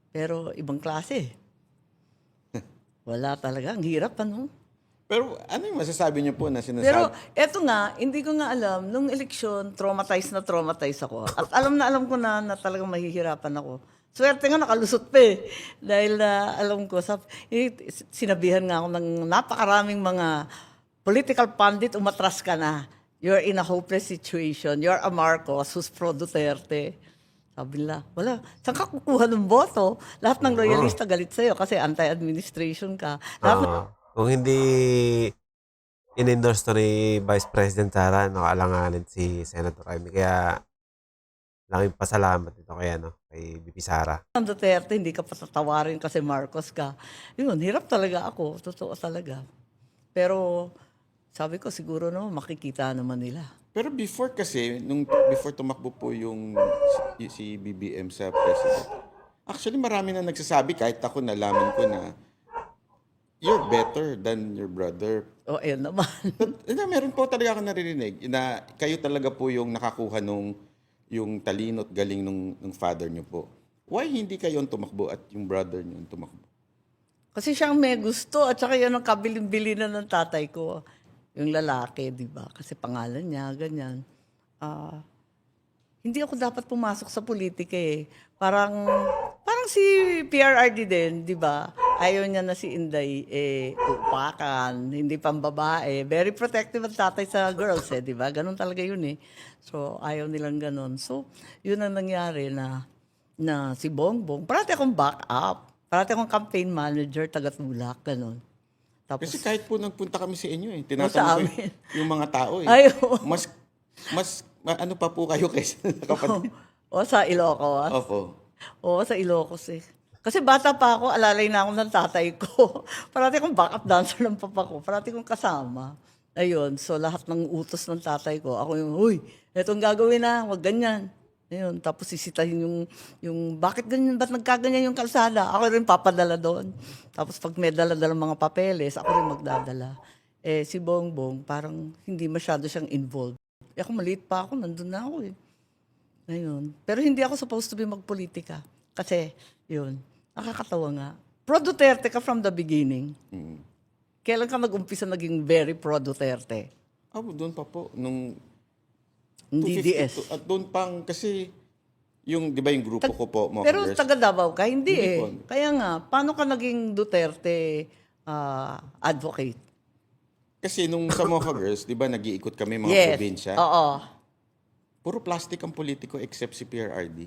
Pero ibang klase. Wala talaga. Ang hirap, ano? Pero ano yung masasabi niyo po na sinasabi? Pero eto nga, hindi ko nga alam, nung eleksyon, traumatized ako. At alam ko na talagang mahihirapan ako. Swerte nga, nakalusot pa eh. Dahil alam ko, sinabihan nga ako ng napakaraming mga political pundit, umatras ka na. You're in a hopeless situation. You're a Marcos who's pro-Duterte. Sabi nila, wala, saan ka kukuha ng boto? Lahat ng loyalista galit sa'yo kasi anti-administration ka. Kung hindi in-endorse to ni Vice President Sara, nakaalanganin si Senator Amy. Kaya, laking pasalamat ito kay VP Sara. Ang Duterte, hindi ka patatawarin kasi Marcos ka. Yun, hirap talaga ako. Totoo talaga. Pero, sabi ko, siguro naman, makikita naman nila. Pero before kasi, before tumakbo po yung si BBM sa president, actually marami na nagsasabi, kahit ako nalaman ko na, you're better than your brother. Ayun naman. Meron po talaga ako naririnig na kayo talaga po yung nakakuha yung talino at galing ng father niyo po. Why hindi kayo ang tumakbo at yung brother niyo ang tumakbo? Kasi siya ang may gusto at saka yan ang kabilin-bili na ng tatay ko. Yung lalaki, di ba? Kasi pangalan niya, ganyan. Ah, hindi ako dapat pumasok sa politika eh. Parang si PRRD din, di ba? Ayaw niya na si Inday upakan, hindi pambabae. Very protective ang tatay sa girls eh, di ba? Ganun talaga yun eh. So, ayaw nilang ganun. So, yun ang nangyari na si Bongbong. Parati akong backup. Parati akong campaign manager, taga-tulak, ganun. Tapos, Kasi kahit po nagpunta kami sa inyo sa tinatanong ko amin. yung mga tao Ay, oo. ano pa po kayo kaysa kapatid? O sa Ilocos. Opo. Oo, sa Ilocos eh. Kasi bata pa ako, alalay na ako ng tatay ko. Parati akong backup dancer ng papa ko. Parati kong kasama. Ayun, so lahat ng utos ng tatay ko, ako yung, uy, etong gagawin na, wag ganyan. Ayun, tapos sisitahin yung bakit ganyan, ba't nagkaganyan yung kalsada? Ako rin papadala doon. Tapos pag may dala-dala mga papeles, ako rin magdadala. Eh, si Bongbong, parang hindi masyado siyang involved. Eh, ako maliit pa ako, nandun na ako eh. Ayun. Pero hindi ako supposed to be magpolitika. Kasi, yun, nakakatawa nga. Pro Duterte ka from the beginning. Kailan ka nag-umpisa naging very pro Duterte? Doon pa po. Nung Hindi 252 DS. At doon pang, kasi, yung, di ba yung grupo ko po, mga Pero girls, taga Davao ka? Hindi Hindi eh. po. Kaya nga, paano ka naging Duterte advocate? kasi nung sa Mocha Girls, di ba, nag-iikot kami mga Yes. probinsya. Oo. Puro plastic ang politiko except si PRRD.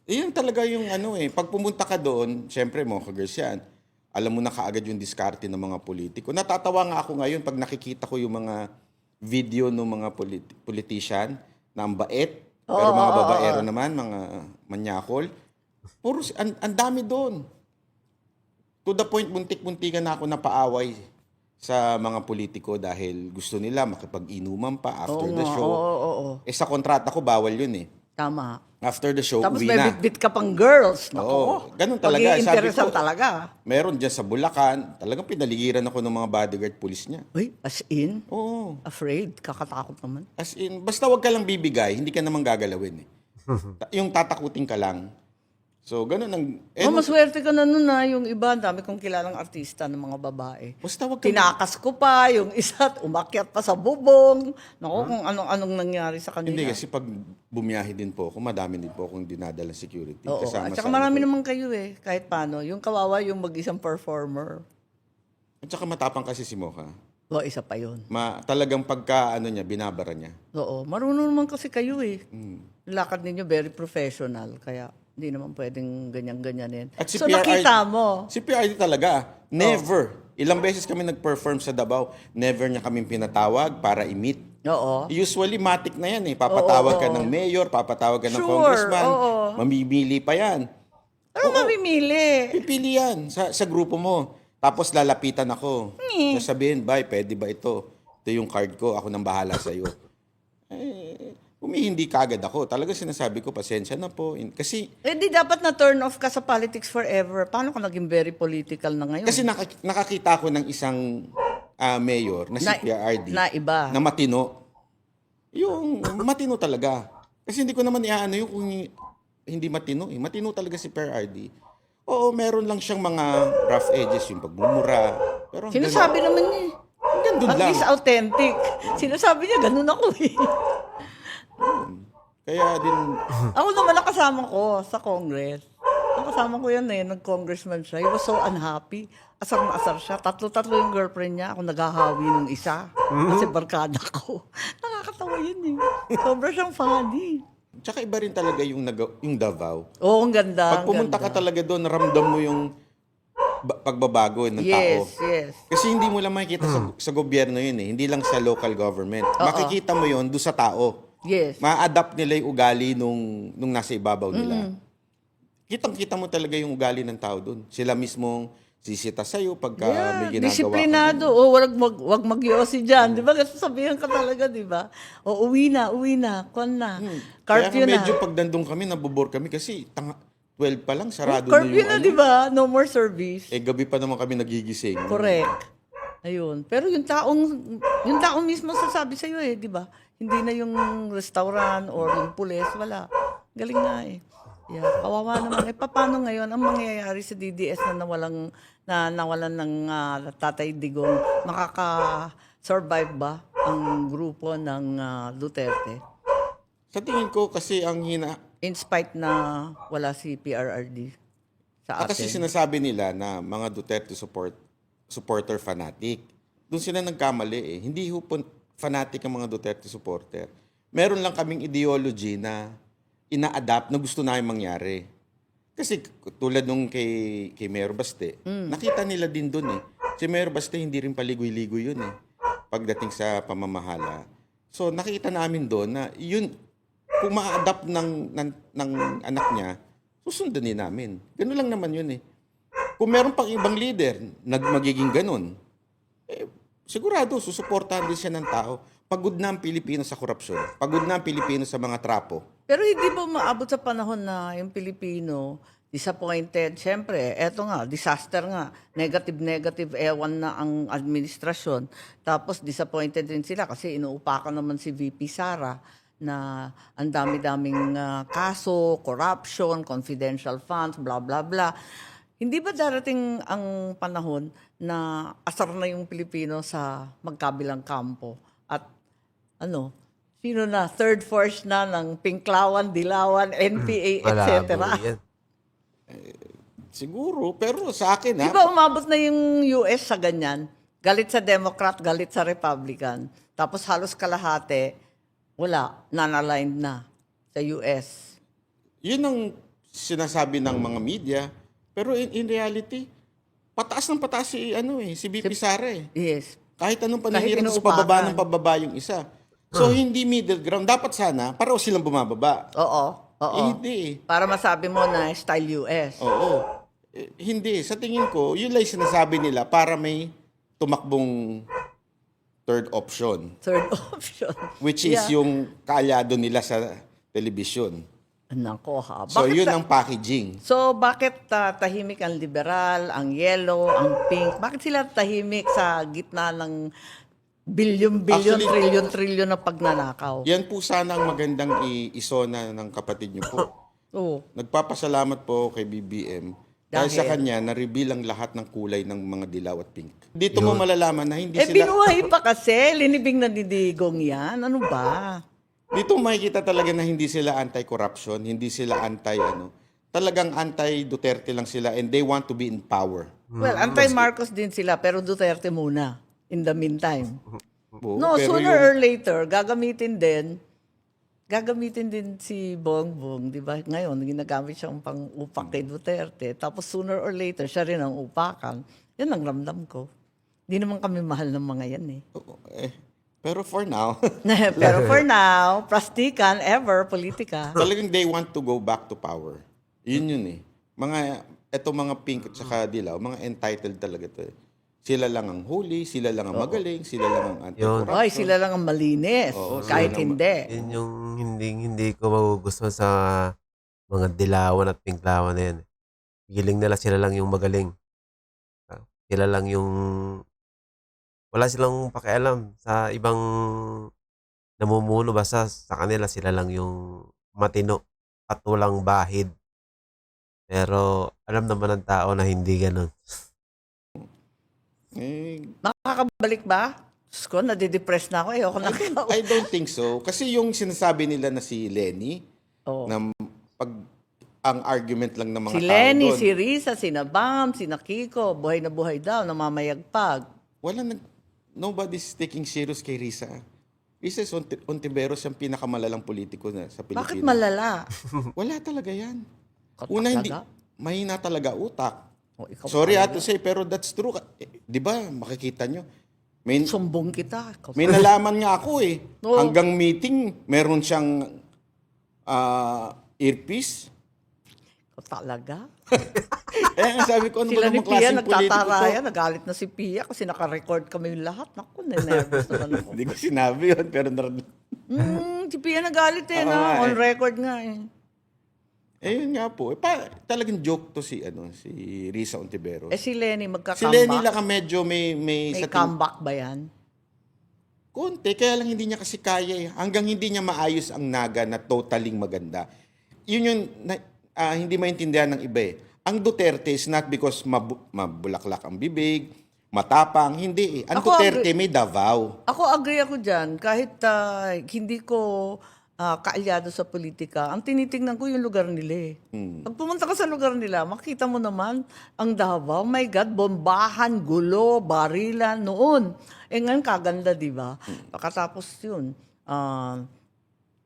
Iyon talaga yung pag pumunta ka doon, syempre Mocha Girls yan, alam mo na kaagad yung diskarte ng mga politiko. Natatawa nga ako ngayon pag nakikita ko yung mga video ng mga politician na ang bait, pero mga babaero naman, mga manyakol. Puro, ang dami doon. To the point, muntik-muntikan na ako napaaway sa mga politiko dahil gusto nila makipag-inuman pa after the show. Oo. Eh sa kontrata ko, bawal yun eh. Tama. After the show, Tapos uwi may na. bit-bit ka pang girls. Oo, Nako. ganun talaga. Sabi Pag-iinteresan ko, talaga. meron dyan sa Bulacan, talagang pinaligiran ako ng mga bodyguard police niya. Uy, as in? Oo. Afraid? Kakatakot naman. As in, basta wag ka lang bibigay, hindi ka naman gagalawin eh. Yung tatakutin ka lang. So, ganun ang... Maswerte ka na nun yung iba, ang dami kong kilalang artista ng mga babae. basta wag ka... Tinakas ko pa, yung isa, umakyat pa sa bubong. Naku, kung anong nangyari sa kanila. Hindi, kasi pag bumiyahe din po ako, madami din po akong dinadala security. Oo, Kasama at saka sa marami ano po. naman kayo eh, kahit paano. Yung kawawa, yung mag-isang performer. At saka matapang kasi si Mocha. O, isa pa yun. Talagang pagka niya, binabara niya. Oo, marunong naman kasi kayo eh. Lakad ninyo very professional, kaya hindi naman pwedeng ganyan-ganyanin. At si So PRRD nakita mo, Si PRRD talaga, never. Ilang beses kami nag-perform sa Davao, never niya kami pinatawag para i-meet. oo. Usually, matik na yan eh. Papatawag ka ng mayor, papatawag ka ng Sure, congressman, oo. mamimili pa yan. Ano mamimili? Pipili yan sa grupo mo. Tapos lalapitan ako. Sasabihin, bay, pwede ba ito? Ito yung card ko, ako nang bahala sa'yo. Humihindi kagad ako. Talaga sinasabi ko, pasensya na po. Kasi Eh di dapat na turn off ka sa politics forever. Paano ka naging very political na ngayon? Kasi nakakita ko ng isang mayor na si PRRD na iba. na matino. Yung matino talaga. Kasi hindi ko naman iaano yung kung hindi matino. Matino talaga si PRRD. Oo, meron lang siyang mga rough edges, yung pagmumura. Pero Sinasabi naman niya eh. hanggang doon At lang. least authentic. Sinasabi niya, ganun ako eh. Kaya din, Ako naman nakasama ko sa Congress. Nakasama ko yan eh, nag-congressman siya. He was so unhappy. Asar na asar siya. Tatlo yung girlfriend niya. Ako naghahawi nung isa. Kasi barkada ko. Nakakatawa yun eh. Sobra siyang funny. tsaka iba rin talaga yung Davao. Oo, ang ganda. Pag pumunta ka talaga doon, ramdam mo yung pagbabago ng tao. Yes. Kasi hindi mo lang makikita sa gobyerno yun eh. Hindi lang sa local government. Makikita mo yun doon sa tao. Yes. Ma-adapt nila yung ugali nung nasa ibabaw nila. Kitang-kita mo talaga yung ugali ng tao doon. Sila mismong sisita sa'yo pagka may ginagawa disiplinado. ka. O, wag magyosi dyan. Di ba? Kasi sabihan ka talaga, di ba? O, uwi na. Kwan na. Kaya Curfew nga na. medyo pag nandun kami, nabubor kami kasi 12 pa lang, sarado na Curfew yung na, di ba? No more service. gabi pa naman kami nagigising. Correct. Ayun. Pero yung taong mismo sasabi sa iyo di ba? Hindi na yung restaurant or yung pulis, wala. Galing na eh. Yeah, kawawa naman. Paano ngayon ang mangyayari sa DDS na nawalan ng Tatay Digong? Makaka-survive ba ang grupo ng Duterte? Sa tingin ko kasi In spite na wala si PRRD sa kasi atin. sinasabi nila na mga Duterte supporter fanatic. Doon sila nagkamali eh. Hindi ho fanatic ang mga Duterte supporter. Meron lang kaming ideology na ina-adapt na gusto namin mangyari. Kasi tulad nung kay Mayor Baste, nakita nila din doon eh. Si Mayor Baste hindi rin paligoy-ligoy yun eh. Pagdating sa pamamahala. So nakita namin doon na yun, kung ma-adapt ng anak niya, susundanin namin. Ganun lang naman yun eh. Kung meron pang ibang leader magiging ganun, sigurado susuportahan din siya ng tao. Pagod na ang Pilipino sa korupsyon. Pagod na ang Pilipino sa mga trapo. Pero hindi ba maabot sa panahon na yung Pilipino disappointed? Siyempre, eto nga, disaster nga. Negative, ewan na ang administrasyon. Tapos disappointed din sila kasi inuupakan naman si VP Sara na ang dami-daming kaso, corruption, confidential funds, blah, blah, blah. Hindi ba darating ang panahon na asar na yung Pilipino sa magkabilang kampo? At sino na? Third force na ng Pinklawan, Dilawan, NPA, etc. Malabo yan. Siguro, pero sa akin Di ba umabot na yung US sa ganyan? Galit sa Democrat, galit sa Republican. Tapos halos kalahati, wala, non-aligned na sa US. Yun ang sinasabi ng mga media. Pero in reality, pataas ng pataas si VP Sara eh. Yes. Kahit anong paninira sa inuupakan. pababa ng pababa yung isa. So, hindi middle ground. Dapat sana, pareho silang bumababa. Oo. Hindi eh. Para masabi mo na style US. Oo. Hindi. Sa tingin ko, yun lang yung sinasabi nila para may tumakbong third option. Third option. Which is yung kaalyado nila sa television. Nako ha. So, yun ang packaging. So, bakit tahimik ang liberal, ang yellow, ang pink? Bakit sila tahimik sa gitna ng bilyon-bilyon, Actually, trilyon-trilyon na pagnanakaw? Yan po sana ang magandang isona ng kapatid niyo po. Oo. Nagpapasalamat po kay BBM dahil sa Dahil? kanya na-reveal ang lahat ng kulay ng mga dilaw at pink. Dito mo malalaman na hindi sila... Binuhay pa kasi. Linibing na didigong yan. Ano ba? Dito makikita talaga na hindi sila anti-corruption, hindi sila talagang anti-Duterte lang sila and they want to be in power. Well, anti-Marcos din sila, pero Duterte muna. In the meantime. Oo, No, pero sooner or later, gagamitin din si Bongbong, di ba? Ngayon, ginagamit siyang pang-upak kay Duterte. Tapos sooner or later, siya rin ang upakan. Yan ang ramdam ko. Hindi naman kami mahal ng mga yan eh. Oo, pero for now, Pero for now, plastikan, ever, politika. talagang they want to go back to power. Yun eh. Eto mga pink at saka dilaw, mga entitled talaga to eh. Sila lang ang huli, sila lang ang magaling, sila lang ang anti-corruption. Ay, sila lang ang malinis. Kahit sila lang hindi. Yun yung hindi ko magugustuhan sa mga dilawan at pinklawan na yan. Giling nila sila lang yung magaling. Sila lang yung wala silang pakialam sa ibang namumuno. Basta sa kanila sila lang yung matino at walang bahid. Pero alam naman ng tao na hindi ganun. Makakabalik ba? Diyos ko, nadidepress na ako. Ayoko na. I don't think so. Kasi yung sinasabi nila na si Lenny, Oo. na ang argument lang ng mga Si tao Lenny, doon, si Risa, si Bam, si Kiko, buhay na buhay daw, namamayagpag. nobody's taking serious kay Risa. Risa Ontiveros yung pinakamalalang politiko na sa Pilipinas. Bakit malala? Wala talaga yan. Katak Una, talaga? mahina talaga utak. Ikaw Sorry talaga. to say, pero that's true. Di ba, makikita nyo. May Sumbong kita. May nalaman nga ako eh. Oo. Hanggang meeting, meron siyang earpiece. Ikaw talaga? Sabi ko, ano ba Sila ni namang Pia klaseng politiko nagtataraya, to? nagalit na si Pia kasi naka-record kami lahat. Naku, nervous naman ako. Hindi ko sinabi yun, pero Si Pia nagalit Oo na. nga On eh. record nga eh. yun nga po. Talagang joke to si Risa Ontiveros. Si Lenny Si magka-comeback. Lenny lang ang medyo may May sa comeback ba yan? konti, kaya lang hindi niya kasi kaya eh. Hanggang hindi niya maayos ang naga na totaling maganda. Yun yung, hindi maintindihan ng iba eh. Ang Duterte is not because mabulaklak ang bibig, matapang, hindi eh. Ang Ako, Duterte may Davao. Ako agree ako dyan. Kahit hindi ko kaalyado sa politika, ang tinitingnan ko yung lugar nila eh. Pag pumunta ka sa lugar nila, makita mo naman ang Davao. My God, bombahan, gulo, barilan noon. Ngayon kaganda, di ba? Pagkatapos yun,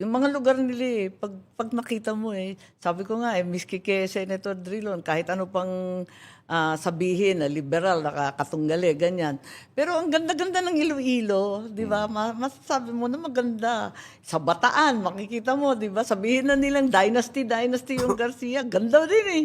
yung mga lugar nila eh, pag nakita mo eh, sabi ko nga eh, miski kay Senator Drilon, kahit ano pang sabihin na liberal, nakakatunggali, ganyan. Pero ang ganda-ganda ng Iloilo, di ba? Masasabi mo na maganda. Sa Bataan, makikita mo, di ba? Sabihin na nilang dynasty yung Garcia. Ganda din eh.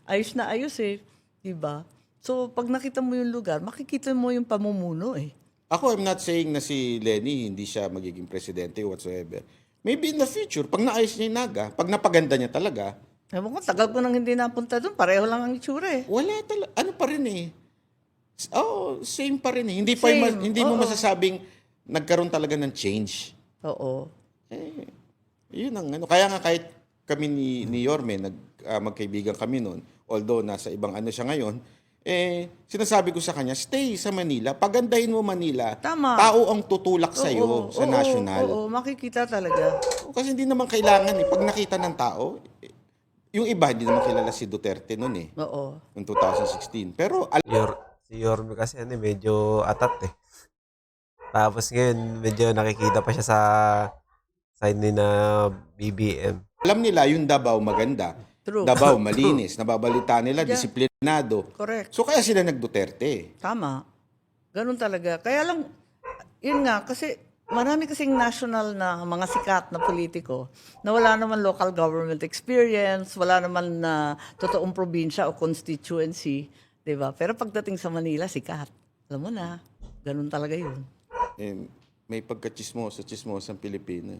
Ayos na ayos eh. Di ba? So, pag nakita mo yung lugar, makikita mo yung pamumuno eh. Ako, I'm not saying na si Lenny hindi siya magiging presidente whatsoever. Maybe in the future, pag naayos niya yung Naga, pag napaganda niya talaga, Ewan ko, tagal ko nang hindi napunta doon. Pareho lang ang itsura eh. wala talaga. Ano pa rin eh. Same pa rin eh. Hindi Same, hindi mo oo. masasabing nagkaroon talaga ng change. Oo. Yun ang ano. Kaya nga kahit kami ni Yorme, magkaibigan kami noon, although nasa ibang ano siya ngayon, sinasabi ko sa kanya, stay sa Manila. Pagandahin mo Manila. Tama. Tao ang tutulak sa'yo sa national. Oo, makikita talaga. Kasi hindi naman kailangan eh. Pag nakita ng tao, yung iba hindi naman kilala si Duterte noon eh. Oo. Noong 2016. Pero Si Yorme kasi medyo atat eh. Tapos ngayon, medyo nakikita pa siya sa side ni na BBM. alam nila yung Davao maganda. True. Davao malinis. Nababalita nila, Yeah. disiplinado. Correct. So kaya sila nag-Duterte. Tama. Ganun talaga. Kaya lang, yun nga, kasi marami kasing national na mga sikat na politiko na wala naman local government experience, wala naman na totoong probinsya o constituency, di ba? Pero pagdating sa Manila, sikat. Alam mo na, ganun talaga yun. May pagka-chismosa ang Pilipino.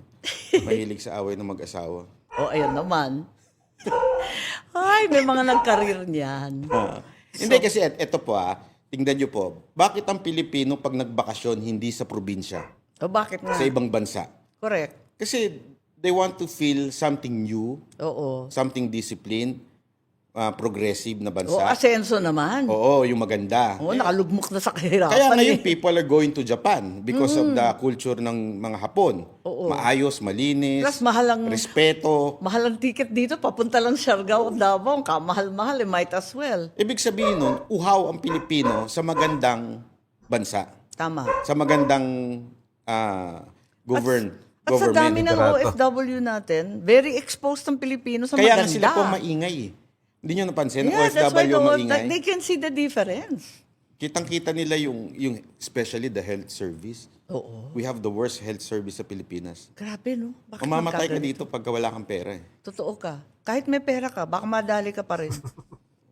Mahilig sa away ng mag-asawa. O, ayun naman. Ay, may mga nag-career niyan. Hindi kasi eto po tingnan nyo po, bakit ang Pilipino pag nagbakasyon hindi sa probinsya, O, bakit nga? sa ibang bansa? Correct. Kasi they want to feel something new, Oo. something disciplined, progressive na O, bansa. asenso naman. Oo, yung maganda. Oo, nakalugmok na sa kahirapan. Kaya ngayon, eh. people are going to Japan because of the culture ng mga Hapon. Oo. Maayos, malinis, Plus, mahal ang- respeto. Mahal ang ticket dito, papunta lang Siargao o Davao, kamahal-mahal, might as well. Ibig sabihin nun, uhaw ang Pilipino sa magandang bansa. Tama. Sa magandang At sa government. dami ng Liderato. OFW natin, very exposed ang Pilipino sa Kaya nga maganda. sila po maingay eh. Hindi nyo napansin, Yeah, that's why OFW maingay. they can see the difference. Kitang-kita nila yung especially the health service. Oo. We have the worst health service sa Pilipinas. Grabe, no? Bakit Mamamatay ka magkaganito? dito pagka wala kang pera eh. Totoo ka. Kahit may pera ka, baka madali ka pa rin.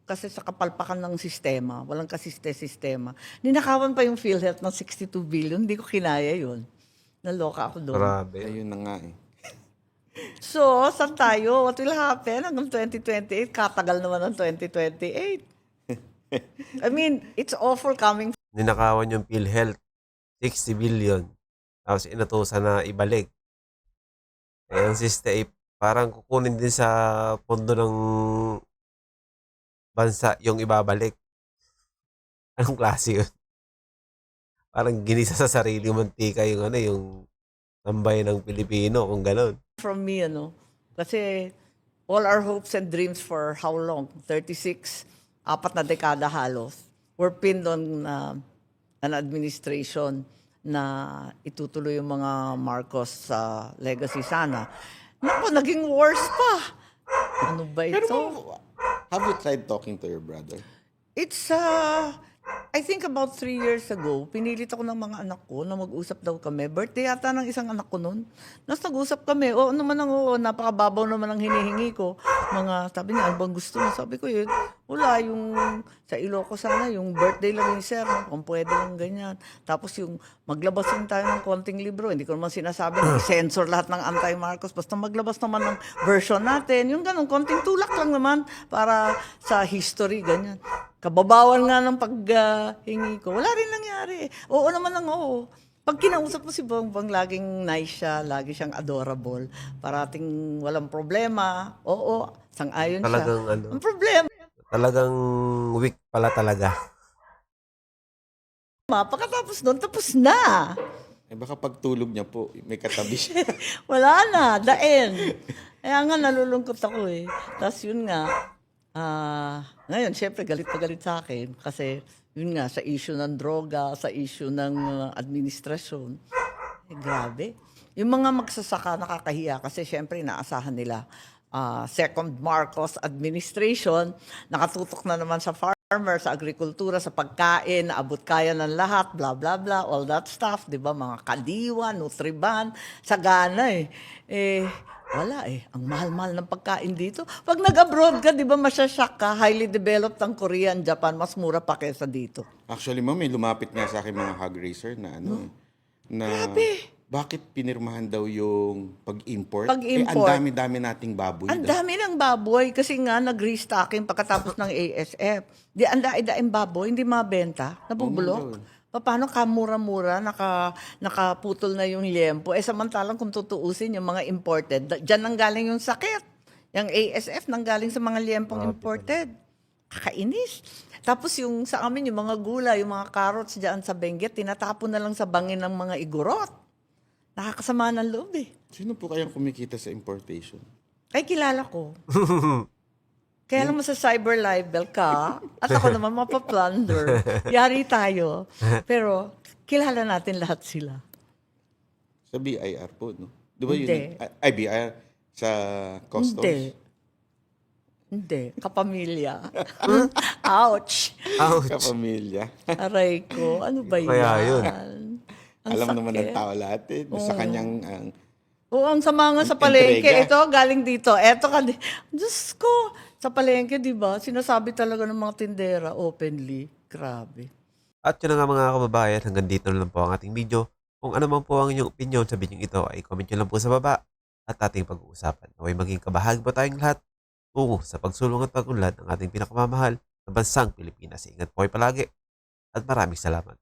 Kasi sa kapalpakan ng sistema, walang kasiste-sistema. Ninakawan pa yung PhilHealth ng 62 billion, hindi ko kinaya yun. Naloka ako doon. Grabe. Ayun na nga eh. So, saan tayo? What will happen hanggang 2028? Katagal naman ang 2028. I mean, it's awful coming Ninakawan yung PhilHealth, 60 billion. Tapos inutusan na ibalik. Ang system, parang kukunin din sa pondo ng bansa yung ibabalik. Anong klase yun? Parang ginisa sa sarili mantika yung yung tambay ng Pilipino, kung gano'n. from me, Kasi all our hopes and dreams for how long? 36, 4 na dekada halos, were pinned on an administration na itutuloy yung mga Marcos legacy sana. Naku, naging worse pa. Ano ba ito? Pero have you tried talking to your brother? It's, I think about 3 years ago, pinilit ako ng mga anak ko na mag-usap daw kami. Birthday yata ng isang anak ko noon. Tapos nag-usap kami. Oo naman napakababaw naman ang hinihingi ko. Sabi niya, ano bang gusto mo? Sabi ko, wala yung sa Ilocos sana, yung birthday lang ni Sir, kung pwede lang ganyan. Tapos yung maglabas din tayo ng konting libro. Hindi ko naman sinasabi na i-censor lahat ng anti-Marcos. Basta maglabas naman ng version natin. Yung ganun, konting tulak lang naman para sa history, ganyan. Kababawan nga ng paghingi ko. Wala rin nangyari. Oo naman lang, oo. Pag kinausap mo si Bongbong, laging nice siya, lagi siyang adorable. Parating walang problema. Oo, Sang-ayon siya. Talagang Ang problema, talagang weak pala talaga. pagkatapos nun, tapos na. Eh baka pagtulog niya po, may katabi siya. Wala na, the end. Kaya nga nalulungkot ako eh. Tapos yun nga, ngayon syempre galit na galit sa akin kasi yun nga sa issue ng droga, sa issue ng administrasyon. Eh, grabe. Yung mga magsasaka nakakahiya kasi syempre inaasahan nila second Marcos administration, nakatutok na naman sa farmer, sa agrikultura, sa pagkain, naabot kaya ng lahat, blah, blah, blah, all that stuff, di ba? Mga kadiwa, Nutriban, sagana eh. Eh, wala eh. Ang mahal-mahal ng pagkain dito. Pag nag-abroad ka, di ba, masyashock ka, highly developed ang Korea and Japan, mas mura pa kesa dito. Actually, ma'am, may lumapit nga sa akin mga hog racer na na bakit pinirmahan daw yung pag-import? Pag-import. Eh, ang dami-dami nating baboy Ang daw. dami ng baboy kasi nga nag-restocking pagkatapos ng ASF. Di ang daing baboy, hindi mabenta, nabubulok. Paano kamura-mura, nakaputol na yung liempo. Eh samantalang kung tutuusin yung mga imported, dyan nang galing yung sakit. Yung ASF nang galing sa mga liempong imported. Kakainis. Tapos yung sa amin, yung mga gulay, yung mga carrots dyan sa Benguet, tinatapon na lang sa bangin ng mga igorot. Nakakasama ng loob eh. Sino po kayang kumikita sa importation? Ay, kilala ko. Kaya naman sa cyber libel ka, at ako naman mapaplunder. Yari tayo. Pero, kilala natin lahat sila. Sa BIR po, no? Di ba Hindi. yun? Ay, BIR sa customs? Hindi. Kapamilya. Ouch. Ouch. Kapamilya. Aray ko. Ano ba yan? Kaya yun. Ang Alam naman ng sakit. tao lahat eh. Sa kanyang Oo, ang sama nga sa palengke. Entrega. Ito, galing dito. Ito ka. Diyos ko. Sa palengke, di ba? Sinasabi talaga ng mga tindera openly. Grabe. At yun na nga mga kababayan, hanggang dito na lang po ang ating video. Kung ano man po ang inyong opinion sa video ito, ay comment nyo lang po sa baba at ating pag-uusapan. Naway maging kabahagi po tayong lahat tungo sa pagsulong at pag-unlad ng ating pinakamamahal na bansang Pilipinas. Ingat po kayo palagi at maraming salamat.